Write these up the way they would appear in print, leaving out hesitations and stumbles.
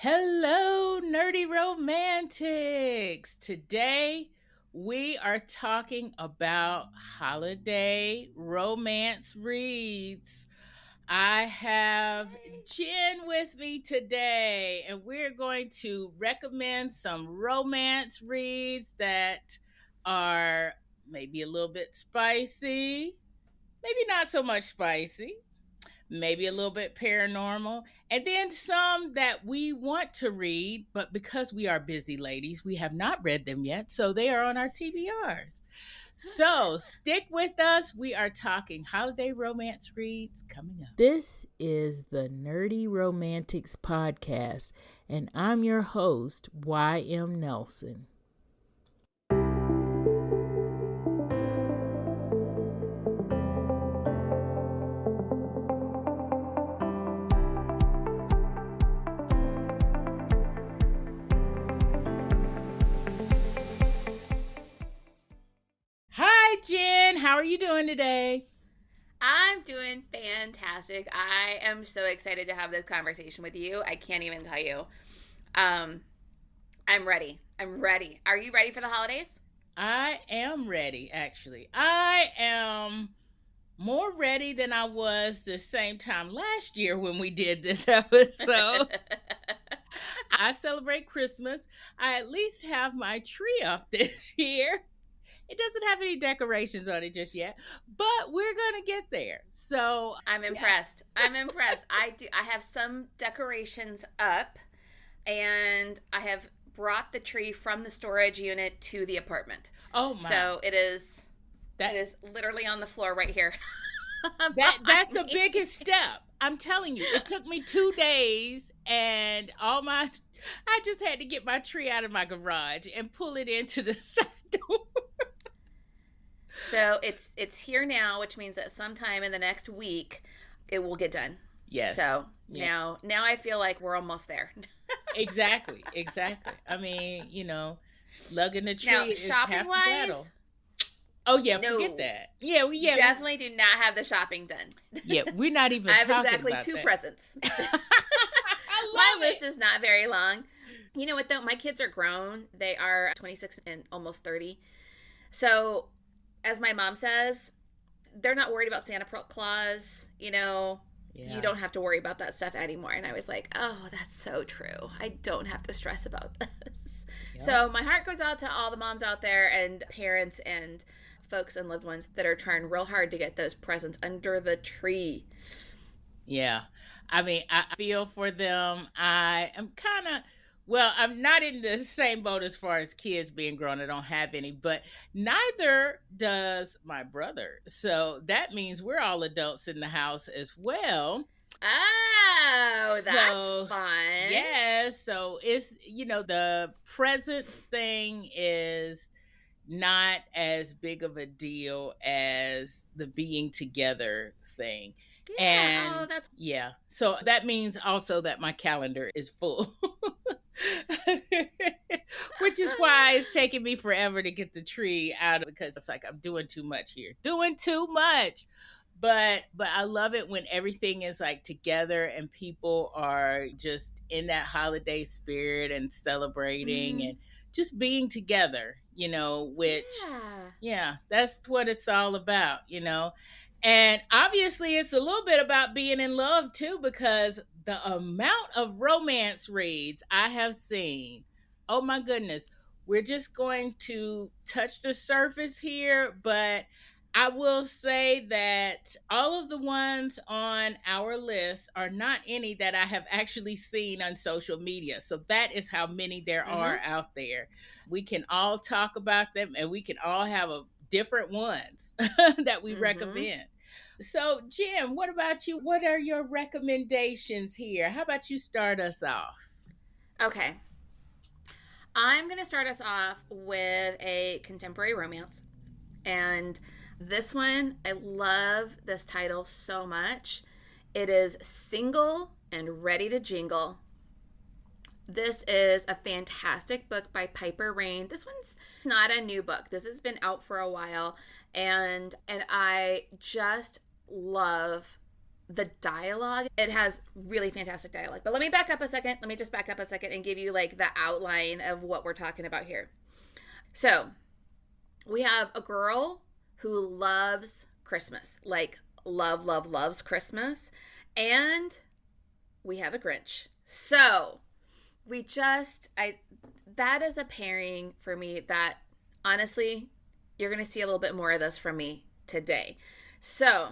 Hello, nerdy romantics. Today we are talking about holiday romance reads. I have Jen with me today, and we're going to recommend some romance reads that are maybe a little bit spicy, maybe not so much spicy, maybe a little bit paranormal, and then some that we want to read, but because we are busy ladies, we have not read them yet, so they are on our TBRs. So stick with us. We are talking holiday romance reads coming up. This is the Nerdy Romantics Podcast, and I'm your host, YM Nelson. Hi, Jen. How are you doing today? I'm doing fantastic. I am so excited to have this conversation with you. I can't even tell you. I'm ready. Are you ready for the holidays? I am ready, actually. I am more ready than I was the same time last year when we did this episode. I celebrate Christmas. I at least have my tree up this year. It doesn't have any decorations on it just yet, but we're going to get there. So I'm impressed. Yeah. I'm impressed. I have some decorations up, and I have brought the tree from the storage unit to the apartment. Oh my. So it is literally on the floor right here. That's the biggest step. I'm telling you, it took me 2 days, and I just had to get my tree out of my garage and pull it into the side door. So it's here now, which means that sometime in the next week it will get done. Yes. So now I feel like we're almost there. Exactly. I mean, lugging the tree now, is half the battle. Oh yeah, forget that. Yeah, we definitely do not have the shopping done. Yeah, we're not even. I have talking exactly about 2 that. presents. My list is not very long. You know what though? My kids are grown. They are 26 and almost 30. So, as my mom says, they're not worried about Santa Claus. You don't have to worry about that stuff anymore. And I was like, oh, that's so true. I don't have to stress about this. Yep. So my heart goes out to all the moms out there and parents and folks and loved ones that are trying real hard to get those presents under the tree. Yeah. I mean, I feel for them. I am I'm not in the same boat as far as kids being grown. I don't have any, but neither does my brother. So that means we're all adults in the house as well. Oh, that's fun. Yeah. So it's, the presents thing is not as big of a deal as the being together thing. Yeah, and so that means also that my calendar is full. Which is why it's taking me forever to get the tree out, because it's like I'm doing too much here. But I love it when everything is like together and people are just in that holiday spirit and celebrating and just being together, which that's what it's all about, And obviously it's a little bit about being in love too, because the amount of romance reads I have seen, oh my goodness, we're just going to touch the surface here, but I will say that all of the ones on our list are not any that I have actually seen on social media. So that is how many there are out there. We can all talk about them and we can all have different ones that we recommend. So, Jim, what about you? What are your recommendations here? How about you start us off? Okay. I'm going to start us off with a contemporary romance. And this one, I love this title so much. It is Single and Ready to Jingle. This is a fantastic book by Piper Rayne. This one's not a new book. This has been out for a while. And I just love the dialogue, it has really fantastic dialogue. But let me back up a second. Let me just back up a second and give you like the outline of what we're talking about here. So we have a girl who loves Christmas, like loves Christmas. And we have a Grinch. So that is a pairing for me that honestly, you're going to see a little bit more of this from me today. So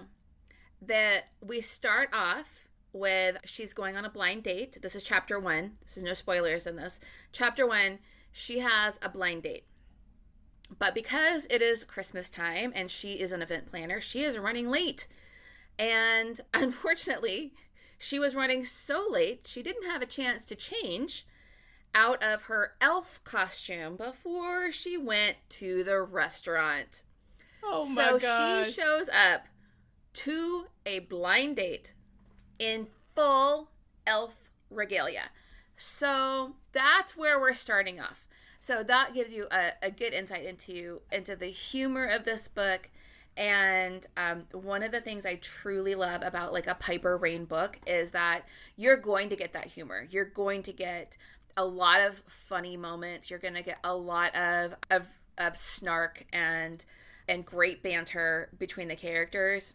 that we start off with, she's going on a blind date. This is chapter 1. This is no spoilers in this. Chapter 1, she has a blind date. But because it is Christmas time and she is an event planner, she is running late. And unfortunately, she was running so late, she didn't have a chance to change out of her elf costume before she went to the restaurant. Oh my gosh. So she shows up to a blind date in full elf regalia. So that's where we're starting off. So that gives you a good insight into the humor of this book. And one of the things I truly love about like a Piper Rayne book is that you're going to get that humor. You're going to get a lot of funny moments. You're going to get a lot of snark and great banter between the characters.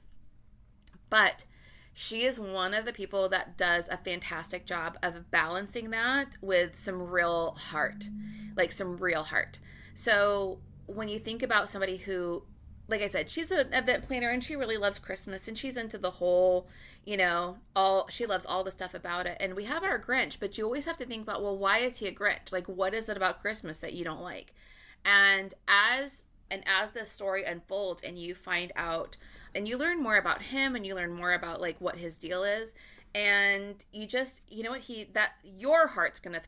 But she is one of the people that does a fantastic job of balancing that with some real heart, like some real heart. So when you think about somebody who, like I said, she's an event planner and she really loves Christmas and she's into the whole, she loves all the stuff about it. And we have our Grinch, but you always have to think about, well, why is he a Grinch? Like, what is it about Christmas that you don't like? And as this story unfolds and you find out and you learn more about him and you learn more about like what his deal is, and you just, your heart's going to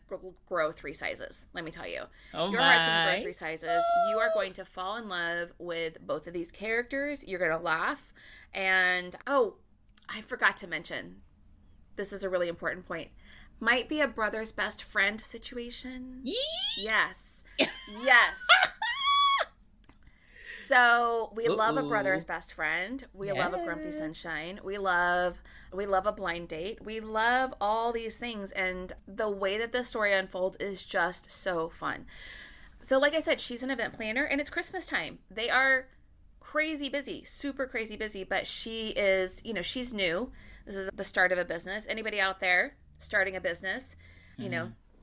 grow 3 sizes. Let me tell you. Oh your heart's going to grow 3 sizes. You are going to fall in love with both of these characters. You're going to laugh. And, I forgot to mention, this is a really important point. Might be a brother's best friend situation. Yes. Yes. So we love a brother's best friend. We love a grumpy sunshine. We love a blind date. We love all these things. And the way that this story unfolds is just so fun. So like I said, she's an event planner and it's Christmas time. They are crazy busy, super crazy busy, but she is, she's new. This is the start of a business. Anybody out there starting a business,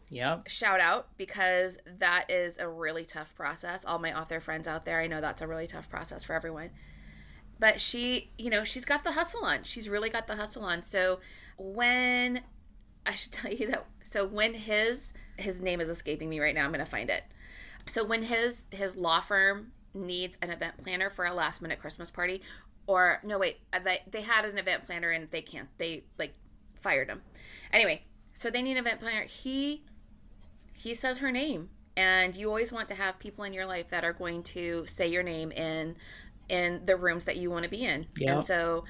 Yep. shout out, because that is a really tough process. All my author friends out there, I know that's a really tough process for everyone. But she, she's got the hustle on. She's really got the hustle on. So when, I should tell you that, so when his name is escaping me right now, I'm going to find it. So when his law firm needs an event planner for a last minute Christmas party, or no, wait, they had an event planner and they fired him. Anyway, so they need an event planner. He says her name, and you always want to have people in your life that are going to say your name in the rooms that you want to be in. Yep. And so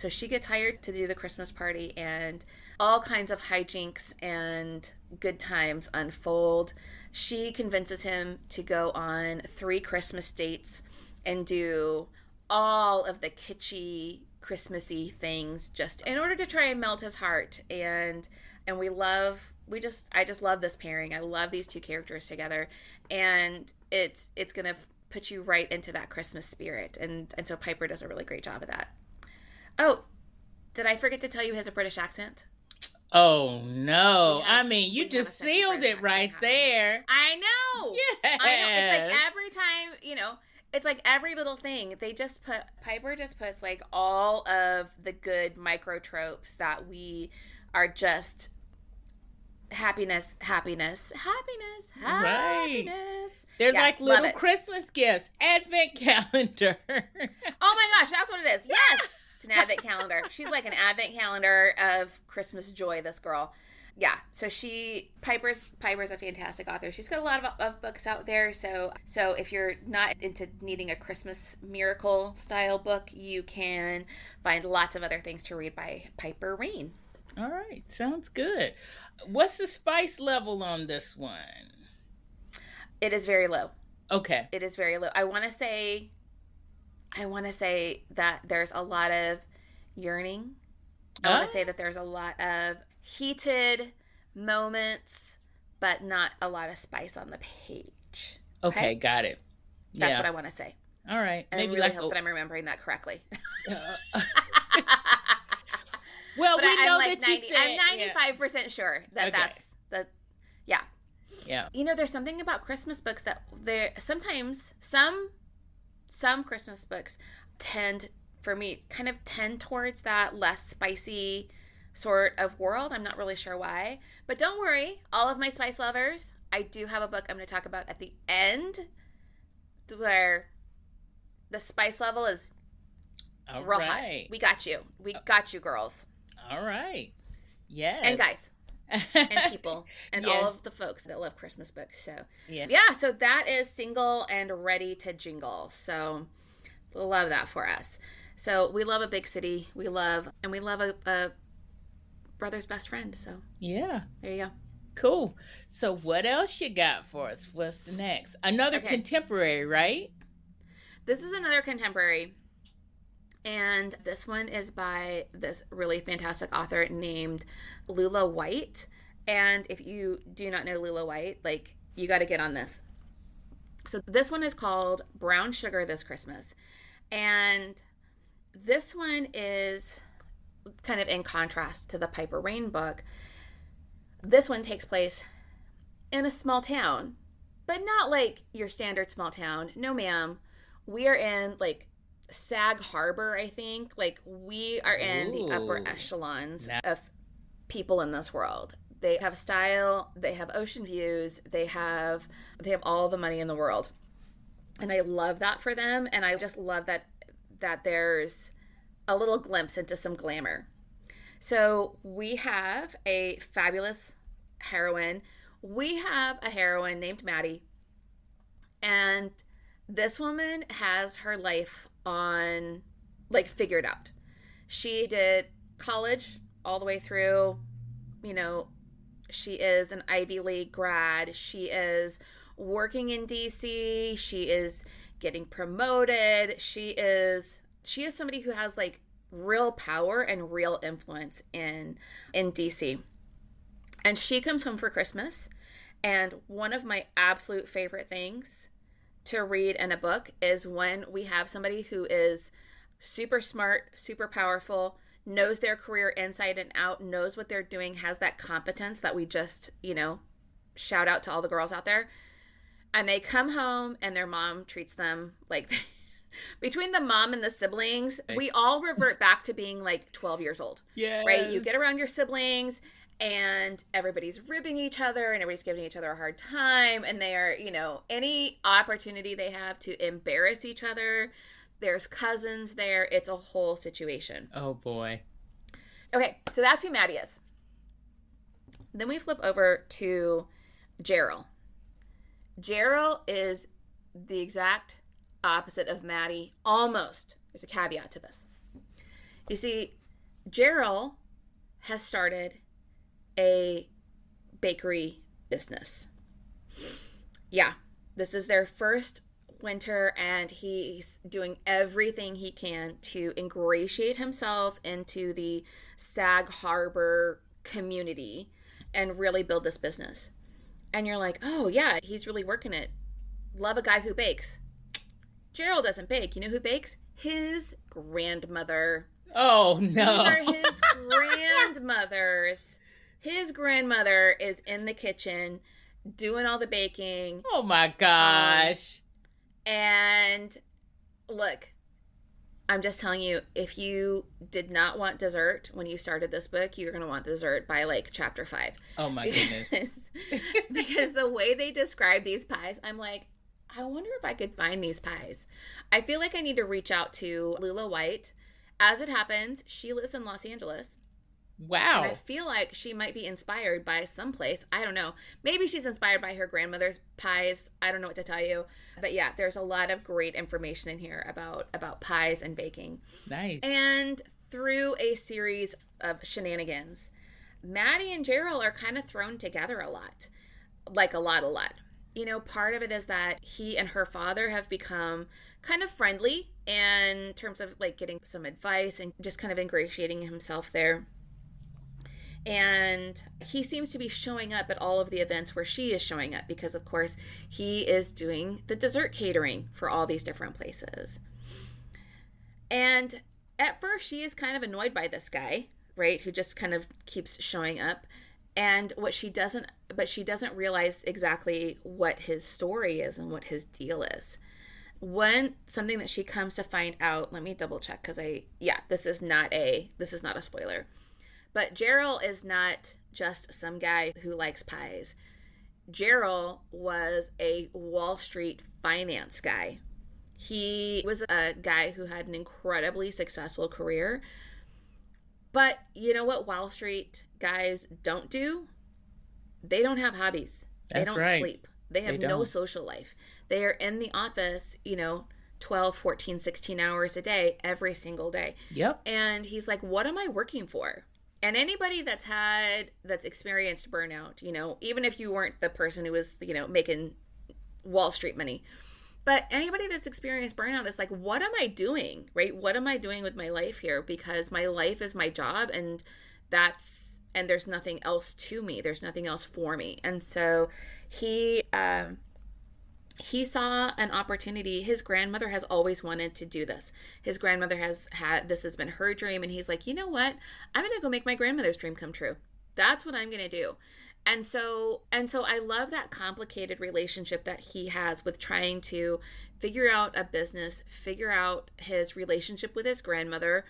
she gets hired to do the Christmas party, and all kinds of hijinks and good times unfold. She convinces him to go on 3 Christmas dates and do all of the kitschy Christmassy things just in order to try and melt his heart. And I just love this pairing. I love these 2 characters together, and it's gonna put you right into that Christmas spirit. And so Piper does a really great job of that. Oh, did I forget to tell you he has a British accent? Oh no! You just sealed it right there. I know. Yes. I know. It's like every time, it's like every little thing Piper just puts like all of the good micro tropes that we are just happiness. Right. They're like little Christmas gifts. Advent calendar. Oh my gosh, that's what it is. Yes. It's an advent calendar. She's like an advent calendar of Christmas joy, this girl. Yeah. So Piper's a fantastic author. She's got a lot of books out there. So if you're not into needing a Christmas miracle style book, you can find lots of other things to read by Piper Rayne. All right. Sounds good. What's the spice level on this one? It is very low. Okay. It is very low. I want to say that there's a lot of yearning I want to say that there's a lot of heated moments, but not a lot of spice on the page. Okay, got it. That's what I want to say. All right. And maybe I really hope that I'm remembering that correctly. Well, but we know like that you said... I'm 95% sure that that's... Yeah. Yeah. You know, there's something about Christmas books that sometimes some Christmas books tend towards that less spicy sort of world. I'm not really sure why. But don't worry, all of my spice lovers, I do have a book I'm going to talk about at the end where the spice level is real high. We got you. We got you, girls. All right. Yes. And guys. And people. And all of the folks that love Christmas books. So, yeah. So that is Single and Ready to Jingle. So, love that for us. So, we love a big city. We love a brother's best friend. So, yeah. There you go. Cool. So, what else you got for us? What's the next? Another contemporary, right? This is another contemporary. And this one is by this really fantastic author named Lula White. And if you do not know Lula White, like, you got to get on this. So this one is called Brown Sugar This Christmas. And this one is kind of in contrast to the Piper Rayne book. This one takes place in a small town, but not like your standard small town. No, ma'am. We are in like Sag Harbor, I think. Like, we are in the upper echelons of people in this world. They have style, they have ocean views, they have all the money in the world. And I love that for them, and I just love that there's a little glimpse into some glamour. So we have a fabulous heroine. We have a heroine named Maddie, and this woman has her life on, like, figured out. She did college all the way through. You know, she is an Ivy League grad. She is working in DC. She is getting promoted. She is somebody who has like real power and real influence in DC. And she comes home for Christmas. And one of my absolute favorite things to read in a book is when we have somebody who is super smart, super powerful, knows their career inside and out, knows what they're doing, has that competence that we just, shout out to all the girls out there. And they come home and their mom treats them like, between the mom and the siblings, we all revert back to being like 12 years old. Yeah. Right? You get around your siblings and everybody's ribbing each other and everybody's giving each other a hard time. And they are, any opportunity they have to embarrass each other. There's cousins there. It's a whole situation. Oh, boy. Okay, so that's who Maddie is. Then we flip over to Gerald. Gerald is the exact opposite of Maddie, almost. There's a caveat to this. You see, Gerald has started a bakery business. Yeah, this is their first winter, and he's doing everything he can to ingratiate himself into the Sag Harbor community and really build this business. And you're like, oh yeah, he's really working it. Love a guy who bakes. Gerald doesn't bake. You know who bakes? His grandmother. Oh, no. These are his grandmothers. His grandmother is in the kitchen doing all the baking. Oh, my gosh. And look, I'm just telling you, if you did not want dessert when you started this book, you're going to want dessert by like chapter 5. Oh, my goodness. Because the way they describe these pies, I'm like, I wonder if I could find these pies. I feel like I need to reach out to Lula White. As it happens, she lives in Los Angeles. Wow. And I feel like she might be inspired by someplace. I don't know. Maybe she's inspired by her grandmother's pies. I don't know what to tell you. But yeah, there's a lot of great information in here about pies and baking. Nice. And through a series of shenanigans, Maddie and Gerald are kind of thrown together a lot. Like a lot. part of it is that he and her father have become kind of friendly in terms of like getting some advice and just kind of ingratiating himself there. And he seems to be showing up at all of the events where she is showing up because, of course, he is doing the dessert catering for all these different places. And at first, she is kind of annoyed by this guy, right, who just kind of keeps showing up. And she doesn't realize exactly what his story is and what his deal is. Something that she comes to find out, let me double check because this is not a spoiler. But Gerald is not just some guy who likes pies. Gerald was a Wall Street finance guy. He was a guy who had an incredibly successful career. But you know what Wall Street guys don't do? They don't have hobbies. They don't sleep. They have no social life. They are in the office, 12, 14, 16 hours a day, every single day. Yep. And he's like, what am I working for? And anybody that's experienced burnout, even if you weren't the person who was, making Wall Street money, but anybody that's experienced burnout is like, what am I doing, right? What am I doing with my life here? Because my life is my job, and there's nothing else to me. There's nothing else for me. And so he saw an opportunity. His grandmother has always wanted to do this. His grandmother this has been her dream. And he's like, you know what? I'm going to go make my grandmother's dream come true. That's what I'm going to do. And so I love that complicated relationship that he has with trying to figure out a business, figure out his relationship with his grandmother,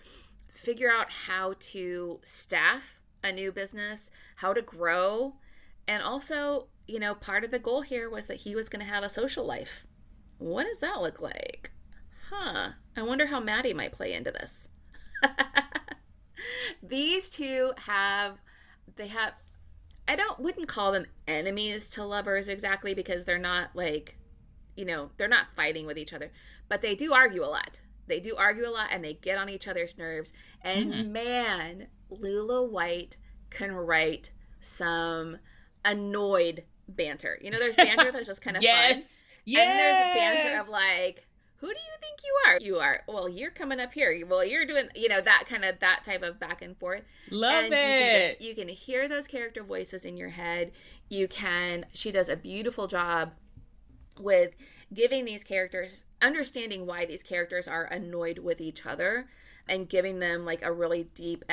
figure out how to staff a new business, how to grow. And also, part of the goal here was that he was going to have a social life. What does that look like? I wonder how Maddie might play into this. These two wouldn't call them enemies to lovers exactly, because they're not like, they're not fighting with each other, but they do argue a lot. And they get on each other's nerves. And man, Lula White can write some annoyed banter. There's banter that's just kind of fun. Yes. And there's banter of like, who do you think you are? You are, well, you're coming up here. Well, you're doing, that type of back and forth. Love it. You can hear those character voices in your head. She does a beautiful job with giving these characters, understanding why these characters are annoyed with each other, and giving them like a really deep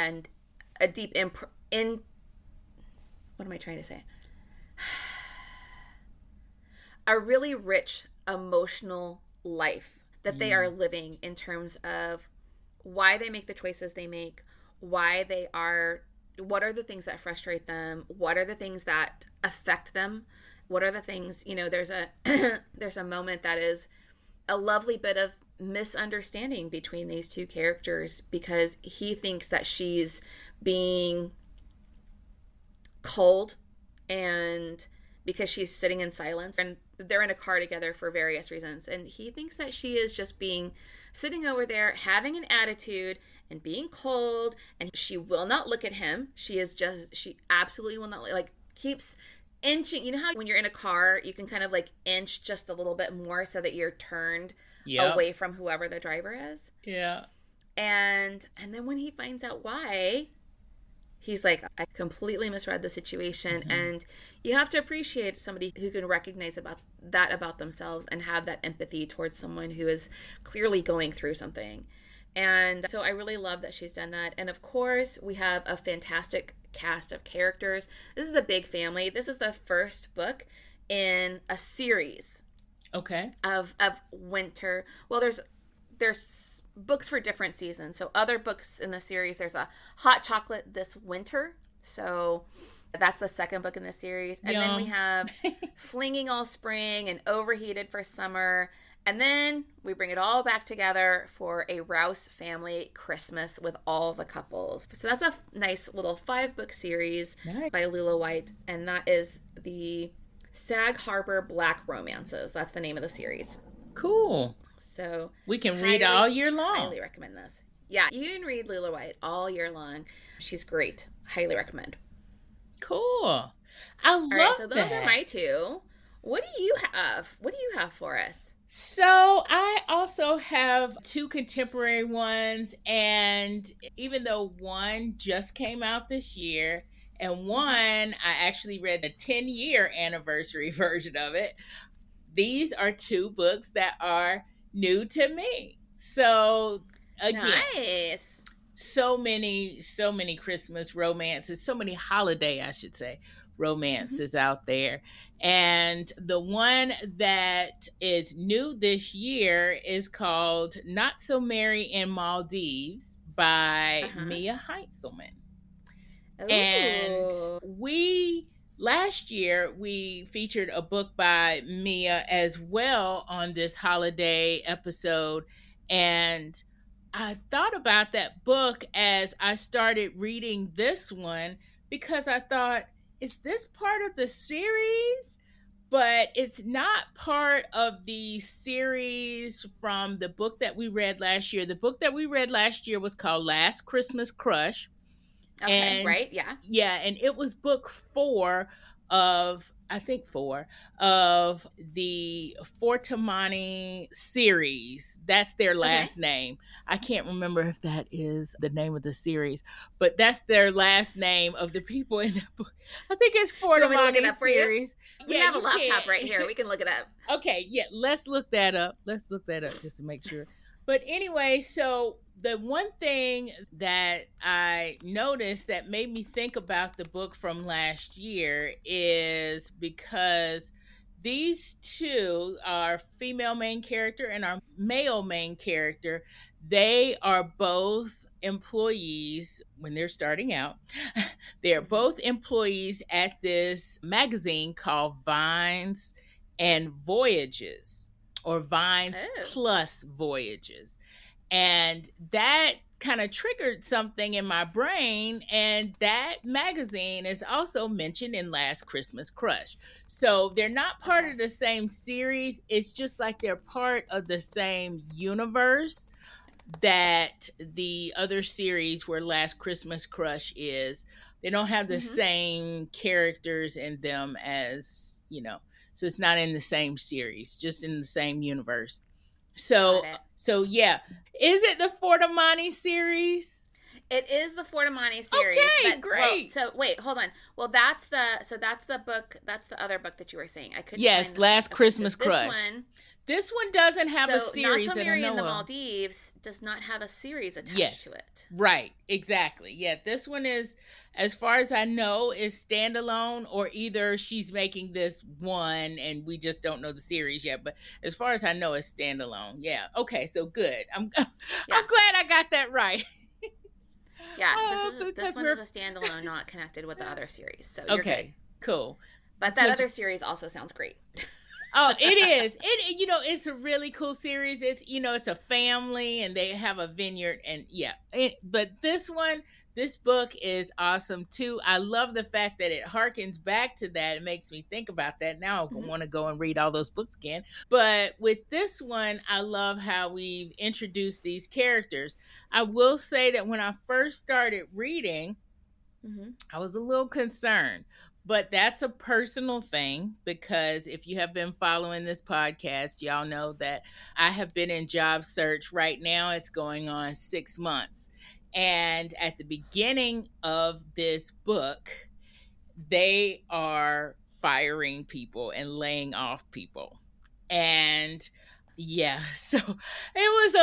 what am I trying to say? A really rich emotional life that they are living, in terms of why they make the choices they make, what are the things that frustrate them, what are the things that affect them, what are the things, there's a moment that is a lovely bit of misunderstanding between these two characters, because he thinks that she's being cold, and because she's sitting in silence, and they're in a car together for various reasons, and he thinks that she is just sitting over there having an attitude and being cold, and she will not look at him. She absolutely will not, like, keeps inching. You know how when you're in a car you can kind of like inch just a little bit more so that you're turned away from whoever the driver is. Yeah. And then when he finds out why, he's like, I completely misread the situation. And you have to appreciate somebody who can recognize about themselves and have that empathy towards someone who is clearly going through something. And so I really love that she's done that. And of course, we have a fantastic cast of characters. This is a big family. This is the first book in a series. Okay. Of winter. Well, there's books for different seasons. So other books in the series, there's a hot chocolate this winter. So that's the second book in the series. And then we have Flinging All Spring and Overheated for Summer. And then we bring it all back together for a Rouse family Christmas with all the couples. So that's a nice little 5-book series by Lula White. And that is the Sag Harbor Black Romances. That's the name of the series. Cool. So we can read all year long. Highly recommend this. Yeah, you can read Lula White all year long. She's great. Highly recommend. Cool. I love that. All right, so those are my two. What do you have? What do you have for us? So I also have two contemporary ones, and even though one just came out this year, and Mm-hmm. one I actually read the 10-year anniversary version of it, these are two books that are new to me. So again, Nice. so many Christmas romances, so many holiday, I should say, Mm-hmm. romances out there. And the one that is new this year is called Not So Merry in Maldives Uh by huh. Mia Heintzelman. And Ooh. we last year we featured a book by Mia as well on this holiday episode, and I thought about that book as I started reading this one because I thought, is this part of the series? But it's not part of the series from the book that we read last year. The book that we read last year was called Last Christmas Crush, Okay. and Right. Yeah. yeah, and it was book four of, I think four of the Fortamani series. That's their Okay. last name. I can't remember if that is the name of the series, but that's their last name of the people in the book. I think it's Do you want me to look it Fortamani up for you? series. We Yeah, have a you laptop right can. here. We can look it up. Okay, yeah, let's look that up. Let's look that up just to make sure. But anyway, so the one thing that I noticed that made me think about the book from last year is because these two, our female main character and our male main character, they are both employees when they're starting out. They're Mm-hmm. both employees at this magazine called Vines and Voyages, or Vines Oh. Plus Voyages. And that kind of triggered something in my brain. And that magazine is also mentioned in Last Christmas Crush. So they're not part Okay. of the same series. It's just like they're part of the same universe that the other series where Last Christmas Crush is. They don't have the Mm-hmm. same characters in them as, so it's not in the same series, just in the same universe. Got So it. so yeah. Is it the Fortamani series? It is the Fortamani series, Okay, but well, great. so wait, hold on. Well, that's the book. That's the other book that you were saying. I couldn't find Yes, this one. Last Okay, so Christmas this Crush. one. This one doesn't have a So Not series So that I Merry in know the of. Maldives does not have a series attached to Yes. it. Right, exactly. Yeah, this one is, as far as I know, is standalone, or either she's making this one and we just don't know the series yet, but as far as I know, it's standalone. Yeah. Okay, so good. I'm Yeah, I'm glad I got that right. yeah. This Because one is we're a standalone, not connected with the other series. So you're good. okay, cool. But that Because other series also sounds great. oh, it is. It's a really cool series. It's a family and they have a vineyard, and yeah. But this book is awesome too. I love the fact that it harkens back to that. It makes me think about that. Now I Mhm. want to go and read all those books again. But with this one, I love how we've introduced these characters. I will say that when I first started reading, Mhm. I was a little concerned, but that's a personal thing because if you have been following this podcast, y'all know that I have been in job search right now. It's going on 6 months. And at the beginning of this book, they are firing people and laying off people. And yeah, so it was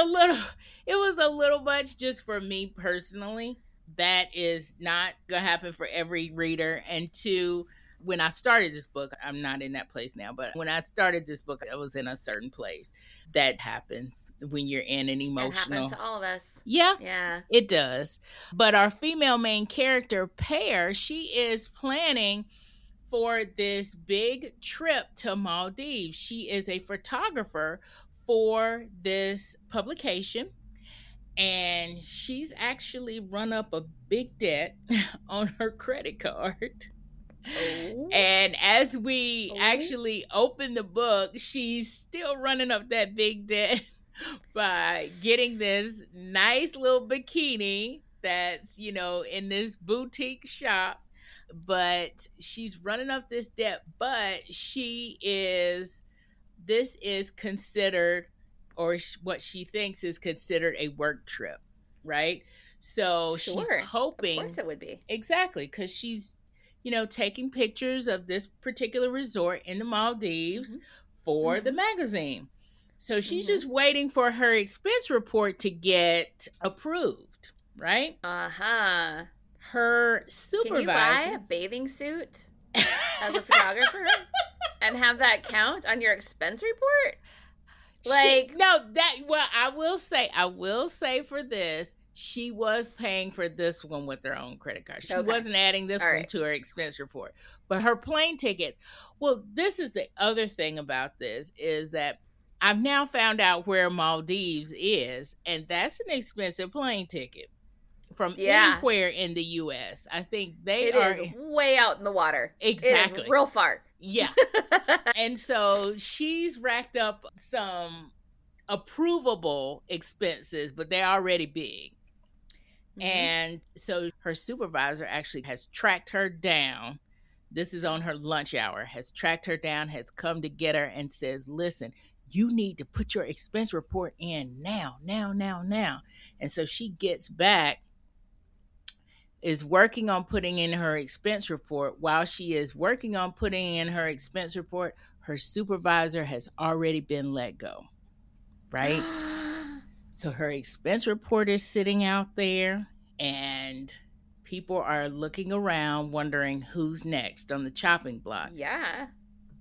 a little much just for me personally. That is not gonna happen for every reader. And two, when I started this book, I'm not in that place now, but when I started this book, I was in a certain place. That happens when you're in an It happens emotional. to all of us. Yeah, Yeah. it does. But our female main character, Pear, she is planning for this big trip to Maldives. She is a photographer for this publication, and she's actually run up a big debt on her credit card. Oh. And as we Oh. actually open the book, she's still running up that big debt by getting this nice little bikini that's, in this boutique shop but she's running up this debt, but this is considered, or what she thinks is considered, a work trip, right? So she's hoping, of course it would be, exactly, because she's taking pictures of this particular resort in the Maldives for the magazine. So she's just waiting for her expense report to get approved, right? Her supervisor. Can you buy a bathing suit as a photographer and have that count on your expense report? I will say for this, she was paying for this one with her own credit card. She wasn't adding this one to her expense report. But her plane tickets, well, this is the other thing about this, is that I've now found out where Maldives is, and that's an expensive plane ticket from anywhere in the U.S. I think it is way out in the water. Exactly. It is real far. Yeah. And so she's racked up some approvable expenses, but they're already big. And so her supervisor actually has tracked her down. This is on her lunch hour, has tracked her down, has come to get her and says, listen, you need to put your expense report in now. And so she gets back, is working on putting in her expense report. While she is working on putting in her expense report, her supervisor has already been let go, right? So her expense report is sitting out there, and people are looking around wondering who's next on the chopping block. Yeah.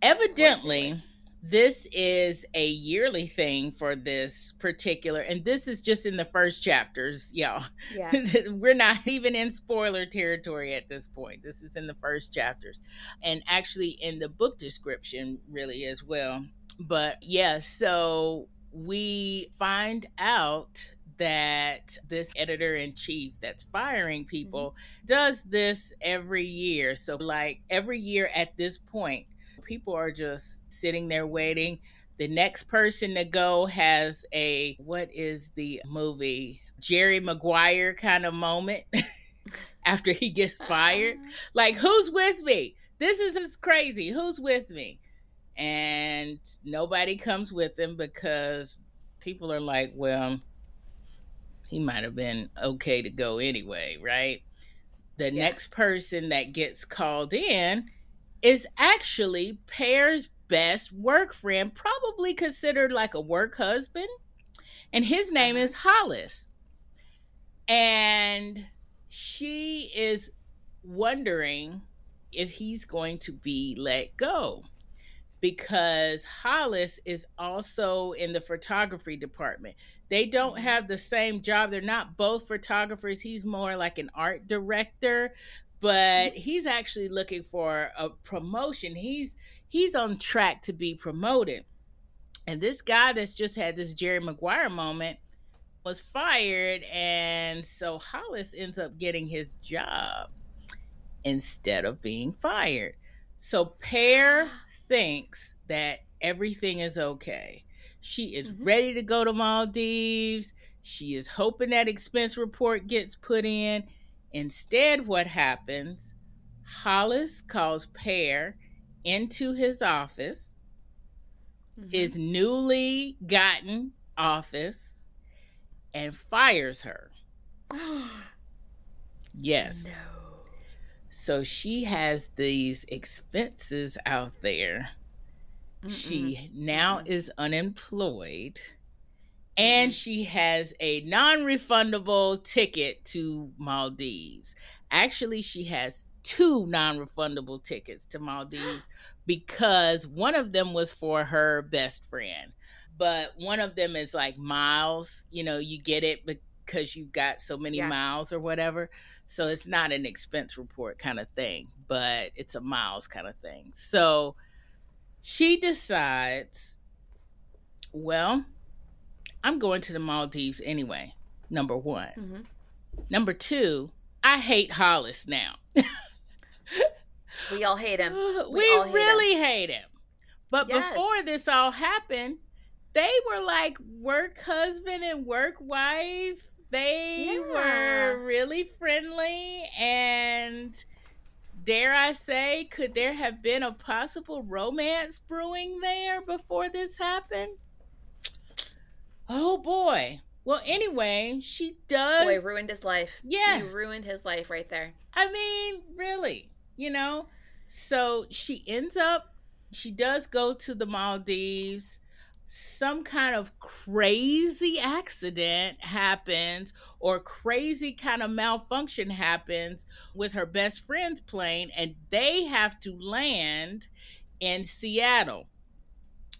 Evidently, this is a yearly thing for this particular, and this is just in the first chapters, y'all. Yeah. We're not even in spoiler territory at this point. This is in the first chapters, and actually in the book description really as well. But yeah, so we find out that this editor-in-chief that's firing people does this every year. So like every year at this point, people are just sitting there waiting. The next person to go has what is the movie, Jerry Maguire kind of moment after he gets fired. Like, who's with me? This is crazy. Who's with me? And nobody comes with him because people are like, well, he might have been okay to go anyway, right? The next person that gets called in is actually Pear's best work friend, probably considered like a work husband. And his name is Hollis. And she is wondering if he's going to be let go, because Hollis is also in the photography department. They don't have the same job. They're not both photographers. He's more like an art director, but he's actually looking for a promotion. He's on track to be promoted. And this guy that's just had this Jerry Maguire moment was fired, and so Hollis ends up getting his job instead of being fired. So Pear thinks that everything is okay. She is ready to go to Maldives. She is hoping that expense report gets put in. Instead, what happens? Hollis calls Pear into his office, his newly gotten office, and fires her. Yes. No. So she has these expenses out there. She now is unemployed, and she has a non-refundable ticket to Maldives. Actually, she has 2 non-refundable tickets to Maldives because one of them was for her best friend, but one of them is like miles. You get it because you got so many miles or whatever. So it's not an expense report kind of thing, but it's a miles kind of thing. So she decides, well, I'm going to the Maldives anyway, number 1. Number 2, I hate Hollis now. We all hate him. We really hate him. But before this all happened, they were like work husband and work wife. They were really friendly, and dare I say, could there have been a possible romance brewing there before this happened? Oh boy. Well, anyway, she Boy, does. ruined his life. He Yes. ruined his life right there. I mean, really, you know? So she does go to the Maldives. Some kind of crazy accident happens, or crazy kind of malfunction happens with her best friend's plane, and they have to land in Seattle.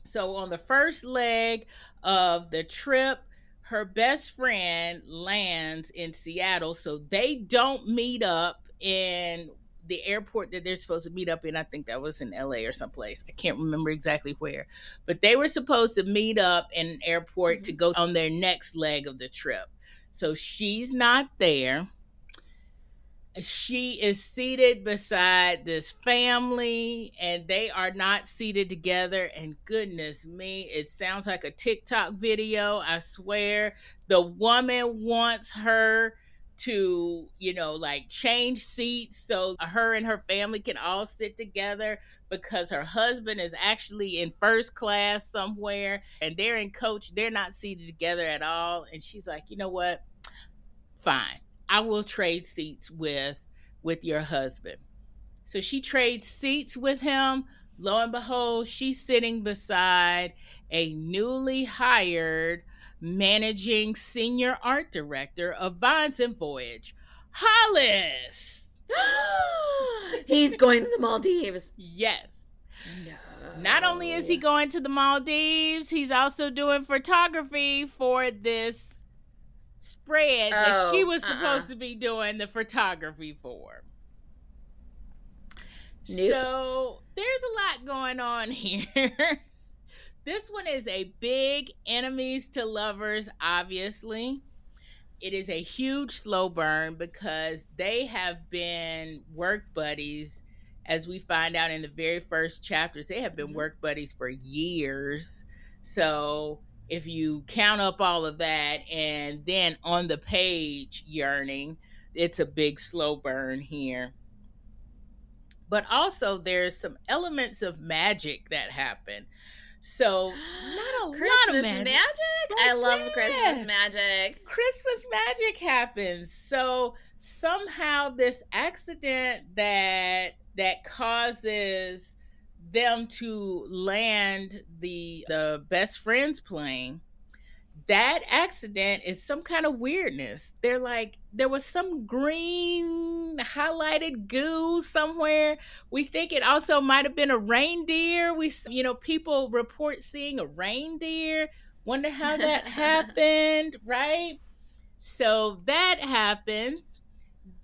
So on the first leg of the trip, her best friend lands in Seattle. So they don't meet up in the airport that they're supposed to meet up in. I think that was in LA or someplace. I can't remember exactly where. But they were supposed to meet up in an airport to go on their next leg of the trip. So she's not there. She is seated beside this family, and they are not seated together. And goodness me, it sounds like a TikTok video. I swear. The woman wants her to, like change seats so her and her family can all sit together, because her husband is actually in first class somewhere and they're in coach. They're not seated together at all. And she's like, you know what? Fine. I will trade seats with your husband. So she trades seats with him. Lo and behold, she's sitting beside a newly hired managing senior art director of Vines and Voyage, Hollis. He's going to the Maldives. Yes. No. Not only is he going to the Maldives, he's also doing photography for this spread that she was supposed to be doing the photography for. Nope. So there's a lot going on here. This one is a big enemies to lovers, obviously. It is a huge slow burn because they have been work buddies, as we find out in the very first chapters. They have been work buddies for years. So if you count up all of that, and then on the page yearning, it's a big slow burn here. But also there's some elements of magic that happen. So not a lot of magic. I love Christmas magic. Christmas magic happens. So somehow this accident that causes them to land the best friend's plane, that accident is some kind of weirdness. They're like, there was some green highlighted goo somewhere. We think it also might have been a reindeer. People report seeing a reindeer. Wonder how that happened, right? So that happens.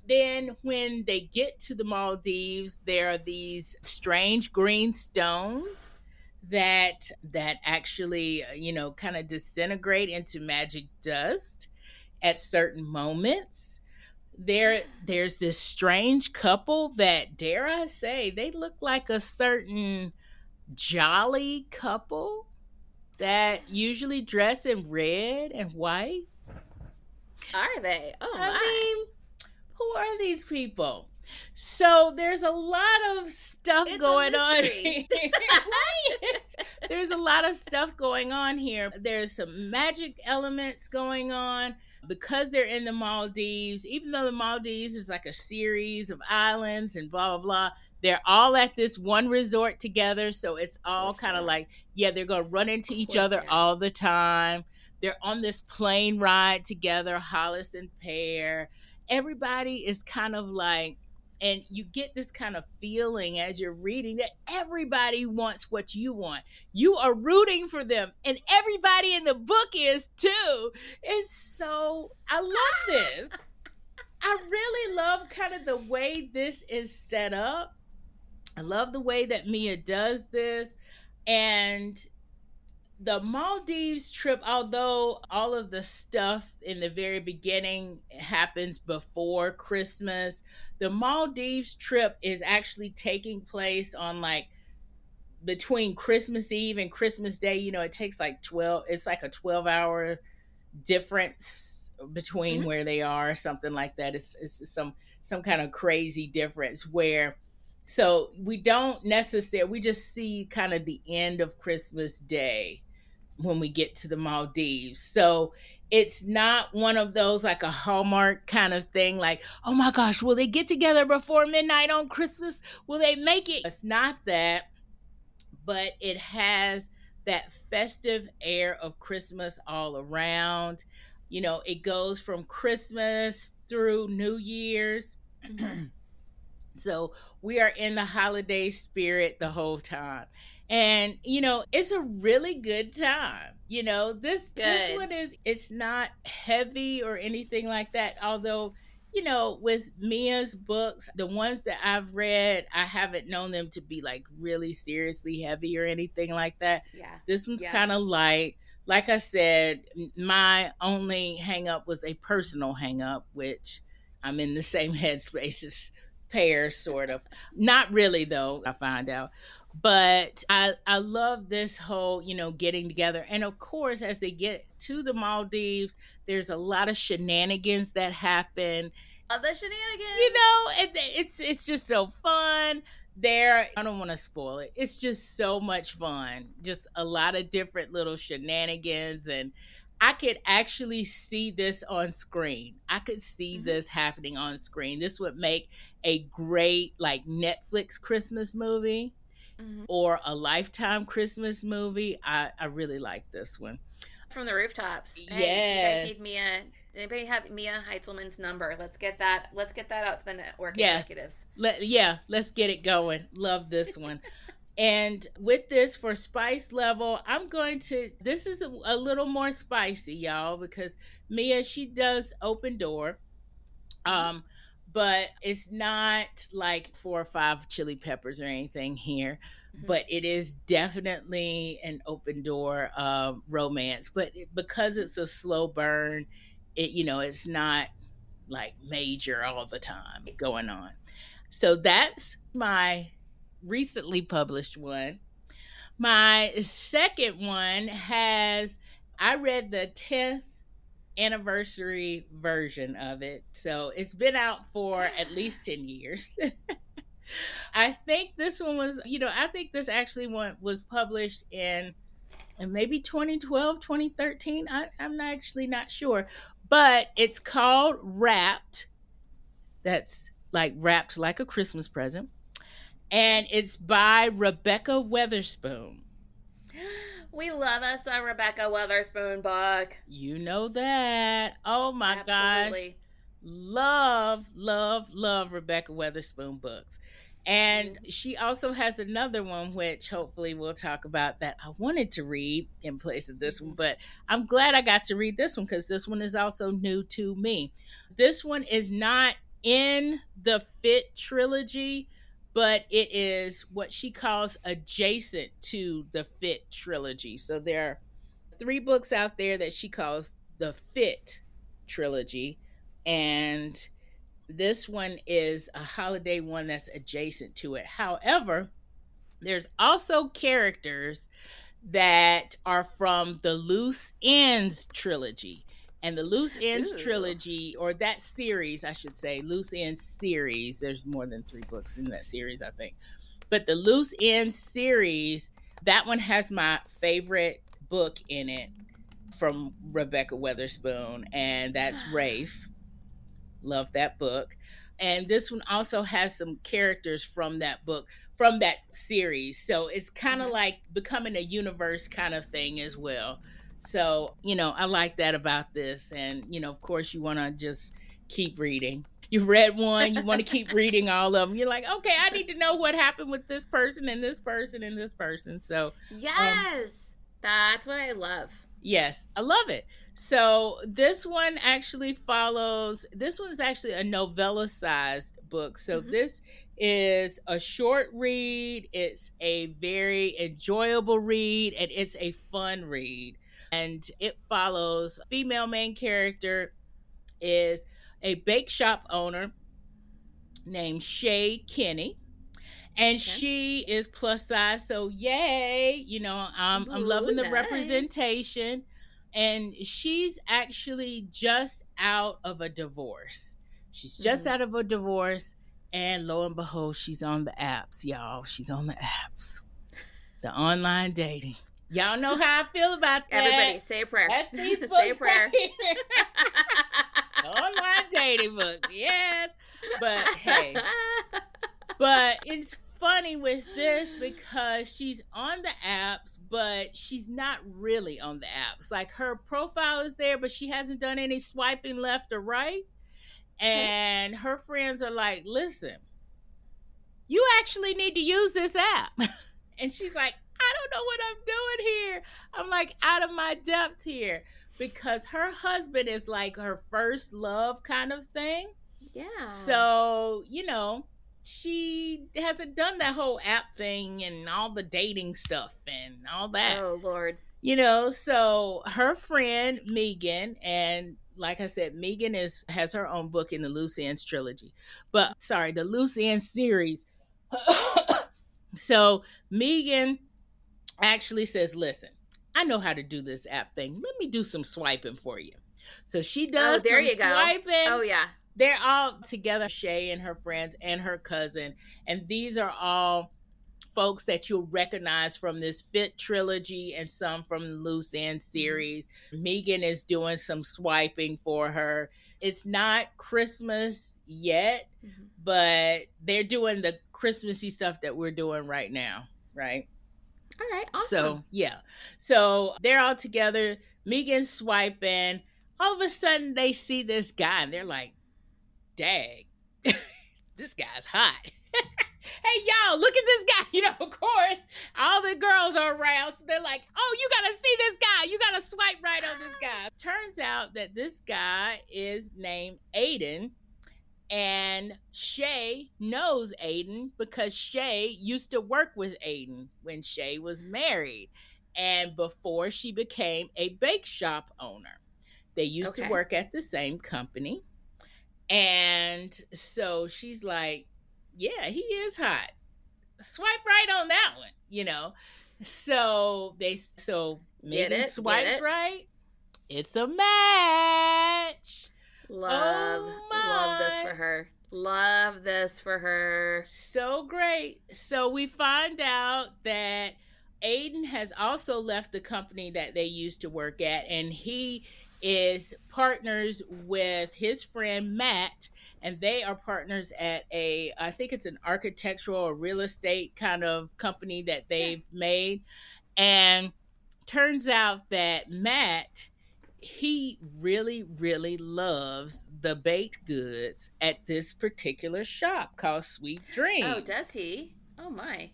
Then when they get to the Maldives, there are these strange green stones that actually, kind of disintegrate into magic dust at certain moments. There's this strange couple that, dare I say, they look like a certain jolly couple that usually dress in red and white. Are they? Oh, my. I mean, who are these people? So there's a lot of stuff going on here. There's a lot of stuff going on here. There's some magic elements going on because they're in the Maldives. Even though the Maldives is like a series of islands and blah, blah, blah, they're all at this one resort together. So it's all kind of like, they're going to run into each other all the time. They're on this plane ride together, Hollis and Pear. Everybody is kind of like, and you get this kind of feeling as you're reading that everybody wants what you want. You are rooting for them, and everybody in the book is too. And so I love this. I really love kind of the way this is set up. I love the way that Mia does this. And the Maldives trip, although all of the stuff in the very beginning happens before Christmas, the Maldives trip is actually taking place on like between Christmas Eve and Christmas Day. It takes like 12, it's like a 12-hour difference between where they are, something like that. It's some kind of crazy difference where So we don't necessarily, we just see kind of the end of Christmas Day when we get to the Maldives. So it's not one of those like a Hallmark kind of thing, like, oh my gosh, will they get together before midnight on Christmas? Will they make it? It's not that, but it has that festive air of Christmas all around. You know, it goes from Christmas through New Year's. Mm-hmm. So we are in the holiday spirit the whole time. And you know, it's a really good time. You know, this one is, it's not heavy or anything like that. Although, you know, with Mia's books, the ones that I've read, I haven't known them to be like really seriously heavy or anything like that. Yeah. This one's kind of light. Like I said, my only hang up was a personal hang up, which I'm in the same headspace as Pear, sort of. Not really, though, I find out. But I love this whole, you know, getting together. And of course, as they get to the Maldives, there's a lot of shenanigans that happen. The shenanigans. You know, it's just so fun. There, I don't want to spoil it. It's just so much fun. Just a lot of different little shenanigans, and I could actually see this on screen. I could see this happening on screen. This would make a great like Netflix Christmas movie or a Lifetime Christmas movie. I really like this one. From the rooftops. Yes. Hey, do you guys need Mia? Anybody have Mia Heintzelman's number? Let's get that out to the network executives. Let's get it going. Love this one. And with this, for spice level, this is a little more spicy, y'all, because Mia, she does Open Door. But it's not like 4 or 5 chili peppers or anything here. But it is definitely an Open Door romance. But because it's a slow burn, it's not like major all the time going on. So that's my recently published one. My second one I read the 10th anniversary version of it. So it's been out for at least 10 years. I think this one was, I think this actually was published in maybe 2012, 2013. I'm actually not sure. But it's called Wrapped. That's like wrapped like a Christmas present. And it's by Rebekah Weatherspoon. We love us a Rebekah Weatherspoon book. You know that. Oh my gosh. Love, love, love Rebekah Weatherspoon books. And she also has another one, which hopefully we'll talk about, that I wanted to read in place of this one. But I'm glad I got to read this one because this one is also new to me. This one is not in the Fit trilogy, but it is what she calls adjacent to the Fit trilogy. So there are 3 books out there that she calls the Fit trilogy. And this one is a holiday one that's adjacent to it. However, there's also characters that are from the Loose Ends trilogy. And the Loose Ends trilogy, or that series, I should say, Loose Ends series, there's more than 3 books in that series, I think. But the Loose Ends series, that one has my favorite book in it from Rebekah Weatherspoon, and that's Rafe. Love that book. And this one also has some characters from that book, from that series. So it's kind of like becoming a universe kind of thing as well. So, I like that about this. And, of course, you want to just keep reading. You've read one, you want to keep reading all of them. You're like, okay, I need to know what happened with this person and this person and this person. So, yes, that's what I love. Yes, I love it. So this one actually this one is actually a novella-sized book. So this is a short read. It's a very enjoyable read, and it's a fun read. And it follows, female main character is a bake shop owner named Shay Kinney. And she is plus size, so yay! I'm loving the representation. And she's actually just out of a divorce. She's just out of a divorce, And lo and behold, she's on the apps, y'all. She's on the apps. The online dating. Y'all know how I feel about that. Everybody, say a prayer. That's these books say a prayer. Right the online dating book, yes. But hey, but it's funny with this because she's on the apps, but she's not really on the apps. Like her profile is there, but she hasn't done any swiping left or right. And her friends are like, listen, you actually need to use this app. And she's like, I don't know what I'm doing here. I'm like out of my depth here because her husband is like her first love kind of thing. Yeah. So, she hasn't done that whole app thing and all the dating stuff and all that. Oh, Lord. So her friend Megan, and like I said, Megan has her own book in the Loose Ends trilogy. But sorry, the Loose Ends series. So Megan actually says, listen, I know how to do this app thing. Let me do some swiping for you. So she does there you swiping. Go. Oh, yeah. They're all together, Shay and her friends and her cousin. And these are all folks that you'll recognize from this Fit trilogy and some from the Loose End series. Megan is doing some swiping for her. It's not Christmas yet, but they're doing the Christmassy stuff that we're doing right now, right? All right, awesome. So, yeah. So they're all together. Megan's swiping. All of a sudden, they see this guy, and they're like, dang, this guy's hot. Hey, y'all, look at this guy. Of course, all the girls are around. So they're like, oh, you got to see this guy. You got to swipe right on this guy. Turns out that this guy is named Aiden. And Shay knows Aiden because Shay used to work with Aiden when Shay was married and before she became a bake shop owner. They used to work at the same company. And so she's like, yeah, he is hot. Swipe right on that one, So Megan swipes right. It's a match. Love this for her. Love this for her. So great. So we find out that Aiden has also left the company that they used to work at, and he is partners with his friend Matt, and they are partners at I think it's an architectural or real estate kind of company that they've made. And turns out that Matt, he really, really loves the baked goods at this particular shop called Sweet Dream. Oh, does he? Oh, my.